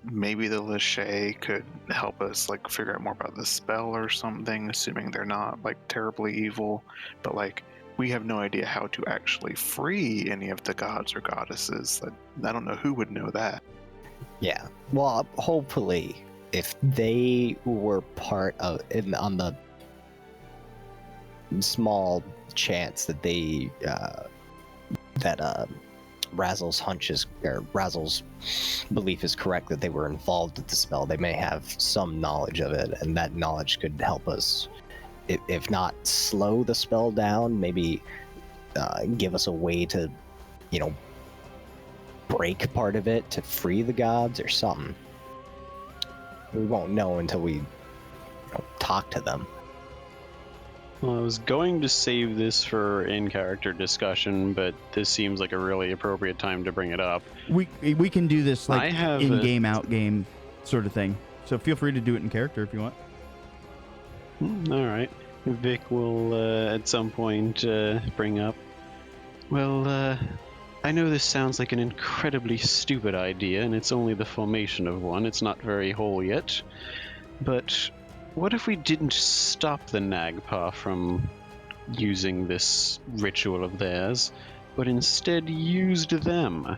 maybe the Lachey could help us figure out more about the spell or something, assuming they're not terribly evil, but we have no idea how to actually free any of the gods or goddesses. I don't know who would know that. Yeah. Well, hopefully, if they were part of on the small chance that they Razzle's Razzle's belief is correct that they were involved with the spell, they may have some knowledge of it, and that knowledge could help us, if not slow the spell down, maybe give us a way to, break part of it to free the gods or something. We won't know until we talk to them. Well, I was going to save this for in-character discussion, but this seems like a really appropriate time to bring it up. We can do this like I have in-game, out-game sort of thing. So feel free to do it in character if you want. All right. Vic will at some point bring up. Well, I know this sounds like an incredibly stupid idea, and it's only the formation of one. It's not very whole yet. But what if we didn't stop the Nagpa from using this ritual of theirs, but instead used them?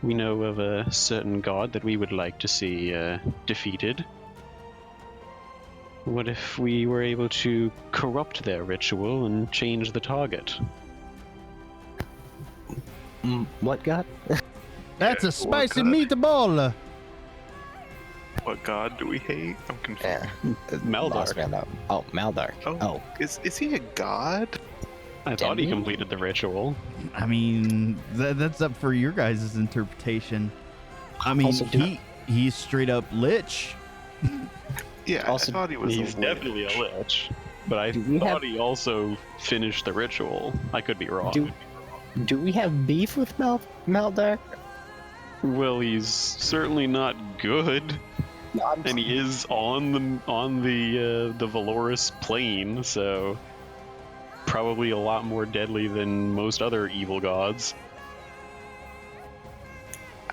We know of a certain god that we would like to see defeated. What if we were able to corrupt their ritual and change the target? What god? That's a spicy god? meatball. What god do we hate? I'm confused. Yeah. Maldark. Oh, Maldark. Oh, is he a god? I thought he Demi? completed the ritual. I mean, that's up for your guys' interpretation. I mean, Also, he's straight up lich. Yeah, Also, I thought he was He's a definitely a lich. But I Do we thought have- he also finished the ritual. I could be wrong. Do we have beef with Maldark? Well, he's certainly not good, No, I'm and he is on the Valoris plane, so probably a lot more deadly than most other evil gods.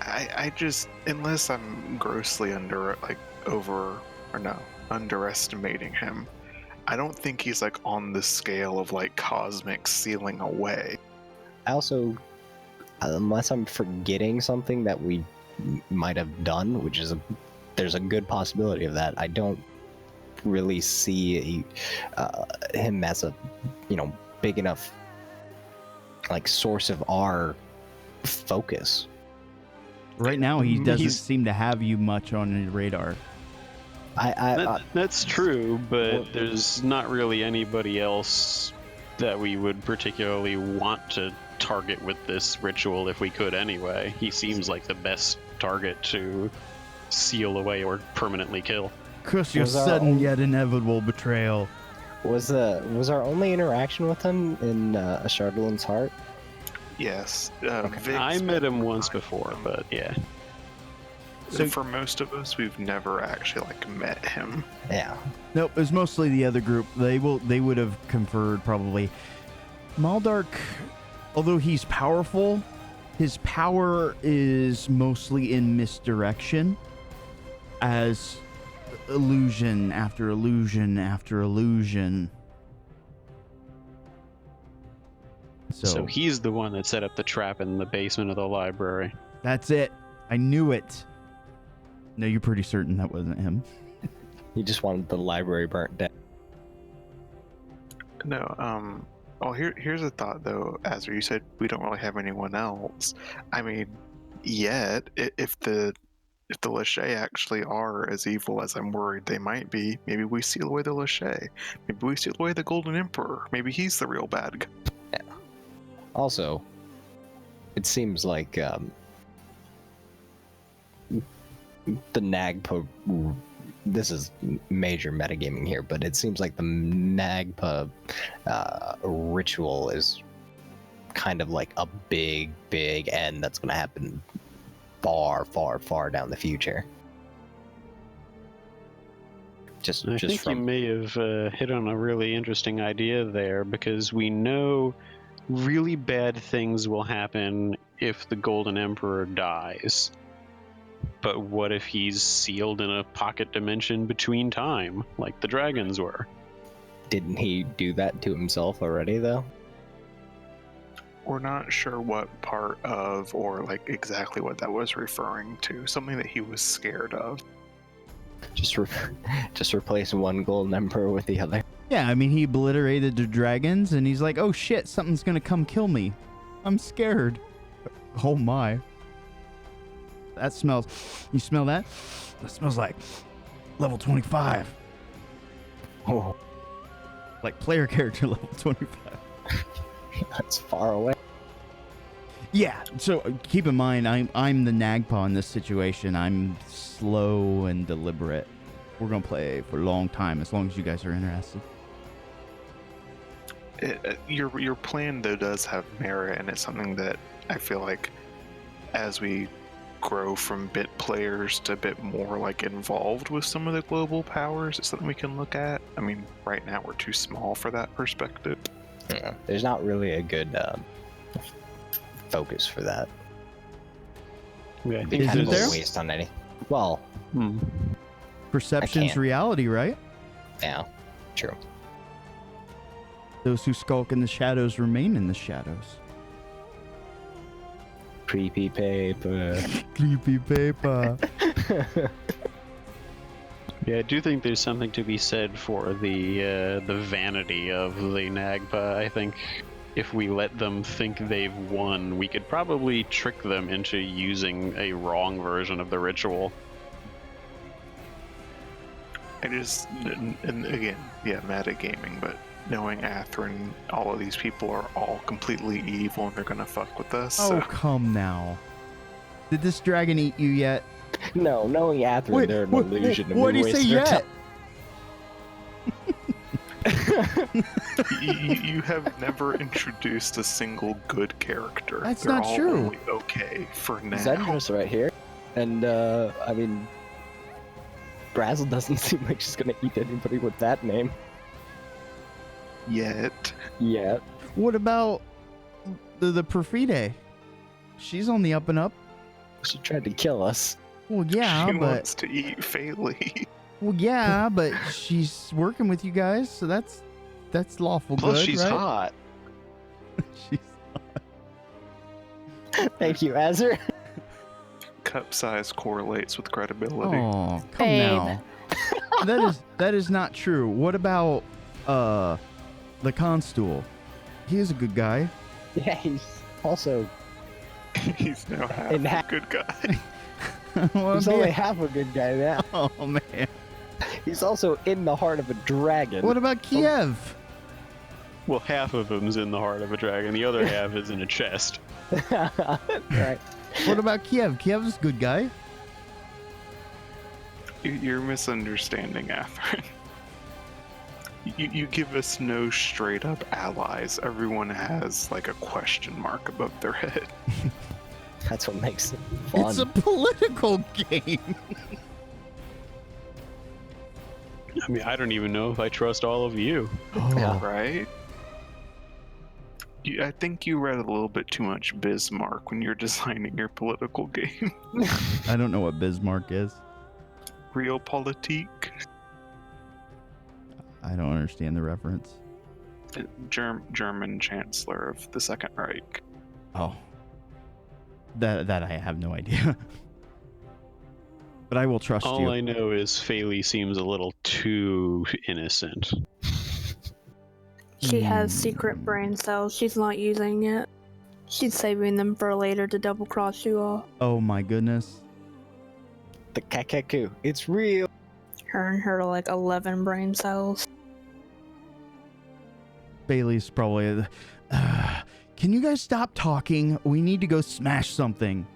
I just, unless I'm grossly underestimating him, I don't think he's like on the scale of like cosmic sealing away. I also, unless I'm forgetting something that we might have done, which is there's a good possibility of that. I don't really see him as a, big enough like source of our focus. Right now, he doesn't He's- seem to have you much on his radar. That's true, but there's not really anybody else that we would particularly want to target with this ritual if we could anyway. He seems like the best target to seal away or permanently kill. Curse your Was our sudden own- yet inevitable betrayal. Was our only interaction with him in Chardlin's heart? Yes, Vic I met him spent once time before, with him. but yeah. So- For most of us, we've never actually like met him. Yeah. Nope, it was mostly the other group. They would have conferred probably. Maldark, although he's powerful, his power is mostly in misdirection, as illusion after illusion after illusion. So he's the one that set up the trap in the basement of the library. That's it. I knew it. No, you're pretty certain that wasn't him. He just wanted the library burnt down. No, well, here's a thought though, Azra. You said we don't really have anyone else. I mean, yet if the Lachey actually are as evil as I'm worried they might be, maybe we seal away the Lachey. Maybe we seal away the Golden Emperor. Maybe he's the real bad guy. Also, it seems like the Nagpa. This is major metagaming here, but it seems like the Nagpa ritual is kind of like a big end that's going to happen far far down the future. I think you from may have hit on a really interesting idea there, because we know really bad things will happen if the Golden Emperor dies. But what if he's sealed in a pocket dimension between time, like the dragons were? Didn't he do that to himself already, though? We're not sure what part of or like exactly what that was referring to. Something that he was scared of. Just replace one Golden Emperor with the other. Yeah, I mean, he obliterated the dragons, and he's like, oh shit, something's gonna come kill me. I'm scared. Oh my. That smells. You smell that? That smells like level 25. Oh, Like player character level 25. that's far away. Yeah, so keep in mind, I'm the Nagpa in this situation. I'm slow and deliberate. We're gonna play for a long time, as long as you guys are interested. Your plan though does have merit, and it's something that I feel like as we grow from bit players to a bit more like involved with some of the global powers, it's something we can look at. I mean, right now we're too small for that perspective. Yeah, there's not really a good focus for that. Okay. It'd be kind of Isn't there? a waste on any. Well, Perception's can't. reality, right? yeah, true. Those who skulk in the shadows remain in the shadows. Creepy paper. Creepy paper. Yeah, I do think there's something to be said for the vanity of the Nagpa. I think if we let them think they've won, we could probably trick them into using a wrong version of the ritual. And again, yeah, metagaming, but knowing Atherin, all of these people are all completely evil and they're gonna fuck with us. Oh, So. come now. Did this dragon eat you yet? No, knowing Atherin, they're an illusion. What do you say yet? You have never introduced a single good character. That's They're not all true. only okay for now. Zendros right here, and I mean, Brazel doesn't seem like she's gonna eat anybody with that name Yet. yet. What about the Perfide? She's on the up and up. She tried to kill us. Well, yeah, She but wants to eat Faylee. well, yeah, but she's working with you guys, so that's lawful Plus, good, she's right? hot. She's Thank you, Azur. Cup size correlates with credibility. Oh, come Babe. now. that is not true. What about the Constable? He is a good guy. Yeah, he's also He's now half In a half- good guy. Well, he's only half a good guy now. oh man. He's also in the heart of a dragon. What about Kiev? Well, half of him's in the heart of a dragon. The other half is in a chest. Right. What about Kiev? Kiev's a good guy. You're misunderstanding, Atherin. You give us no straight up allies. Everyone has like a question mark above their head. That's what makes it fun. It's a political game. I mean, I don't even know if I trust all of you. Yeah. Right? I think you read a little bit too much Bismarck when you're designing your political game. I don't know what Bismarck is. Realpolitik. I don't understand the reference. German Chancellor of the Second Reich. Oh. That I have no idea. But I will trust All you. I know is Faylee seems a little too innocent. She has secret brain cells. She's not using it. She's saving them for later to double cross you all. Oh my goodness. The Kakaku. It's real. Her and her are like 11 brain cells. Bailey's probably. Can you guys stop talking? We need to go smash something.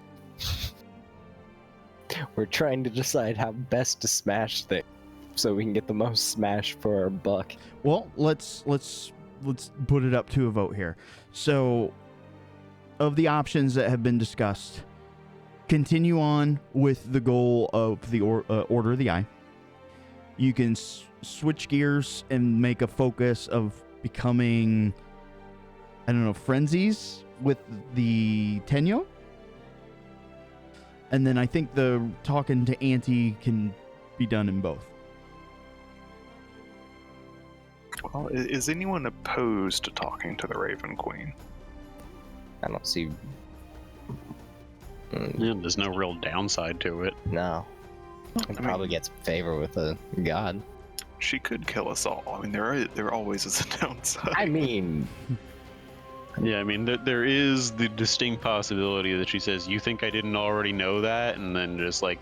We're trying to decide how best to smash things so we can get the most smash for our buck. Well, let's put it up to a vote here. So, of the options that have been discussed, continue on with the goal of the Order of the Eye. You can switch gears and make a focus of becoming, I don't know, frenzies with the Tenyo. And then I think the talking to Auntie can be done in both. Well, is anyone opposed to talking to the Raven Queen? I don't see. Yeah, there's no real downside to it. No. It probably gets favor with a god. She could kill us all. I mean, there always is a downside. I mean, Yeah, I mean, there is the distinct possibility that she says, "You think I didn't already know that?" and then just like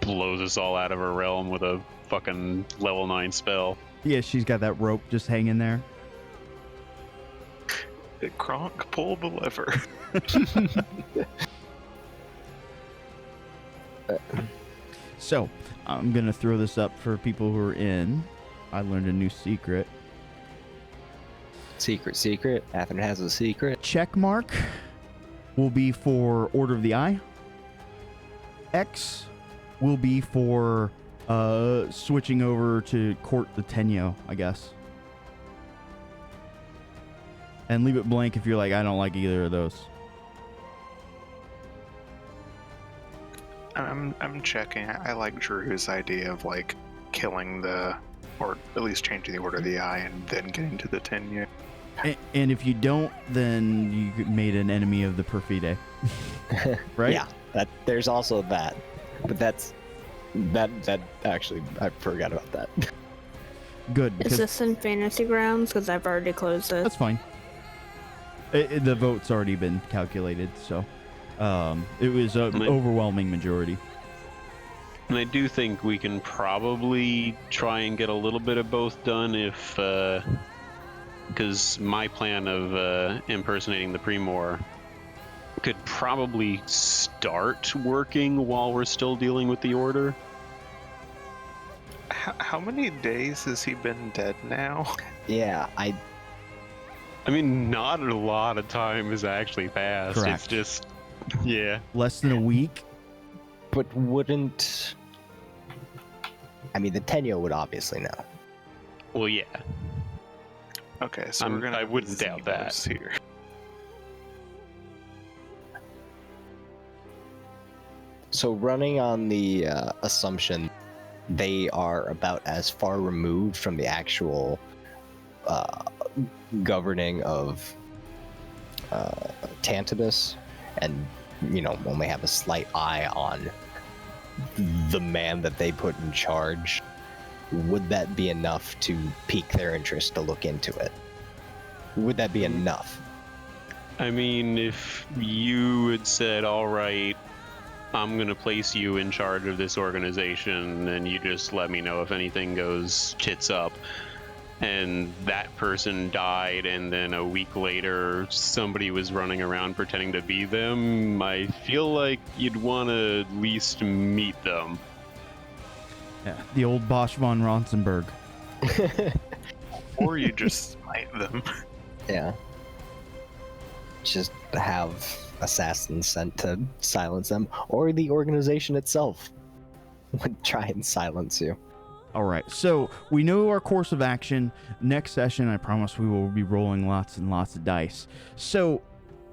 blows us all out of her realm with a fucking level 9 spell. Yeah, she's got that rope just hanging there. Kronk, pull the lever. So, I'm going to throw this up for people who are in. I learned a new secret. Secret. Atherin has a secret. Check mark will be for Order of the Eye. X will be for switching over to Court the Tenyo, I guess. And leave it blank if you're like, I don't like either of those. I'm checking. I like Drew's idea of like killing or at least changing the Order of the Eye and then getting to the Tenyu. And if you don't, then you made an enemy of the Perfide. Right? Yeah, there's also that. But that actually, I forgot about that. Good. Is this in Fantasy Grounds? Because I've already closed it. That's fine. The vote's already been calculated, so it was an overwhelming majority. And I do think we can probably try and get a little bit of both done if, because my plan of impersonating the Primor could probably start working while we're still dealing with the Order. How many days has he been dead now? Yeah, I mean, not a lot of time has actually passed. Correct. It's just, yeah. Less than a week. but wouldn't... I mean, the Tenyo would obviously know. Well, yeah. Okay, so we're gonna. I wouldn't doubt that. Here. So running on the assumption they are about as far removed from the actual governing of Tantibus, and only have a slight eye on the man that they put in charge, would that be enough to pique their interest to look into it? Would that be enough? I mean, if you had said, all right, I'm going to place you in charge of this organization, and you just let me know if anything goes tits up, and that person died, and then a week later somebody was running around pretending to be them, I feel like you'd want to at least meet them. Yeah, the old Bosch von Ronsenberg. Or you just smite them. Yeah. Just have assassins sent to silence them, or the organization itself would try and silence you. All right, so we know our course of action. Next session, I promise we will be rolling lots and lots of dice. So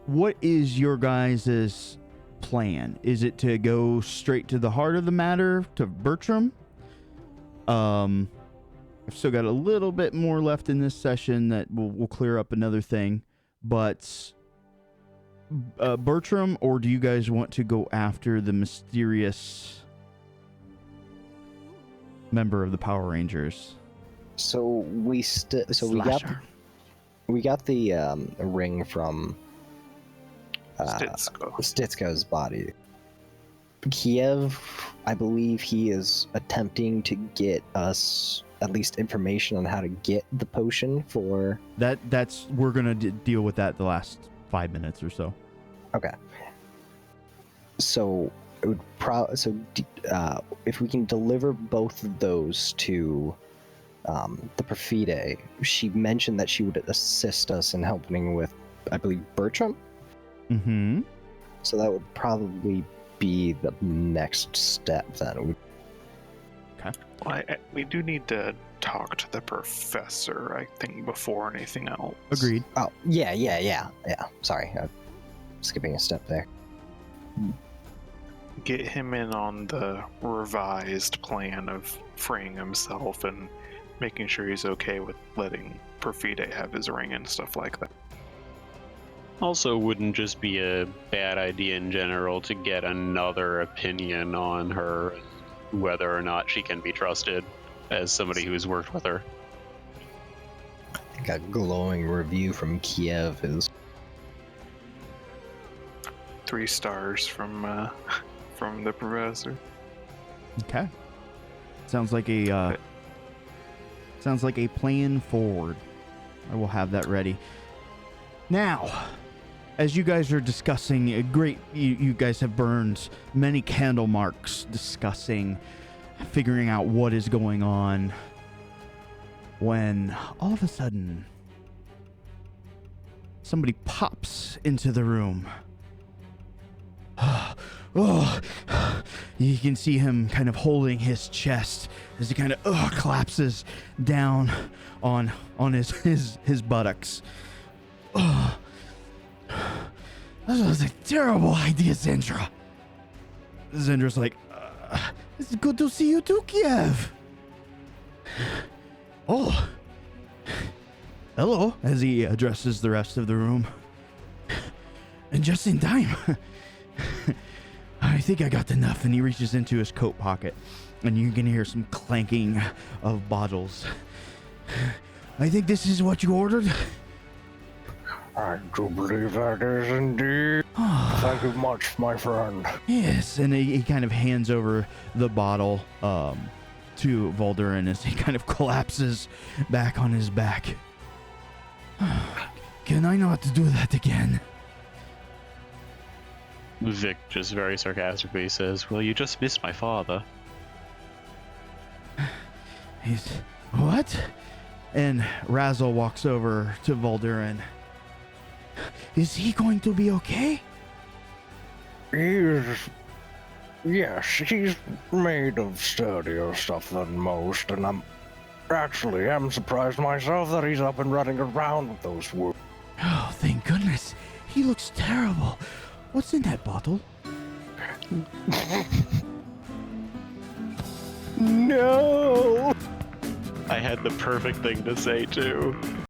what is your guys' plan? Is it to go straight to the heart of the matter, to Bertram? I've still got a little bit more left in this session that will clear up another thing, but Bertram, or do you guys want to go after the mysterious member of the Power Rangers? So we got the ring from Stitsko's body. Kiev, I believe he is attempting to get us at least information on how to get the potion for that's we're gonna deal with that the last 5 minutes or so. Okay. So it would if we can deliver both of those to the Perfide, she mentioned that she would assist us in helping with, I believe, Bertram. Mm-hmm. So that would probably be the next step then. Okay. Well, we do need to talk to the professor, I think, before anything else. Agreed. Oh, yeah. Sorry, I'm skipping a step there. Get him in on the revised plan of freeing himself and making sure he's okay with letting Perfide have his ring and stuff like that. Also, wouldn't just be a bad idea in general to get another opinion on her, whether or not she can be trusted as somebody who's worked with her. I think a glowing review from Kiev is 3 stars from the professor. Okay. Sounds like a plan forward. I will have that ready. Now, as you guys are discussing, you guys have burned many candle marks discussing, figuring out what is going on, when all of a sudden somebody pops into the room. You can see him kind of holding his chest as he kind of collapses down on his buttocks. That was a terrible idea, Zendra. Zendra's like, it's good to see you too, Kiev. Oh, hello, as he addresses the rest of the room. And just in time. I think I got enough. And he reaches into his coat pocket, and you can hear some clanking of bottles. I think this is what you ordered. I do believe that is indeed. Thank you much, my friend. Yes, and he kind of hands over the bottle to Voldurin as he kind of collapses back on his back. Can I not do that again? Vic just very sarcastically says, well, you just missed my father. He's... What? And Razzle walks over to Voldurin. Is he going to be okay? Yes, he's made of sturdier stuff than most, and I'm surprised myself that he's up and running around with those wounds. Oh, thank goodness. He looks terrible. What's in that bottle? No! I had the perfect thing to say, too.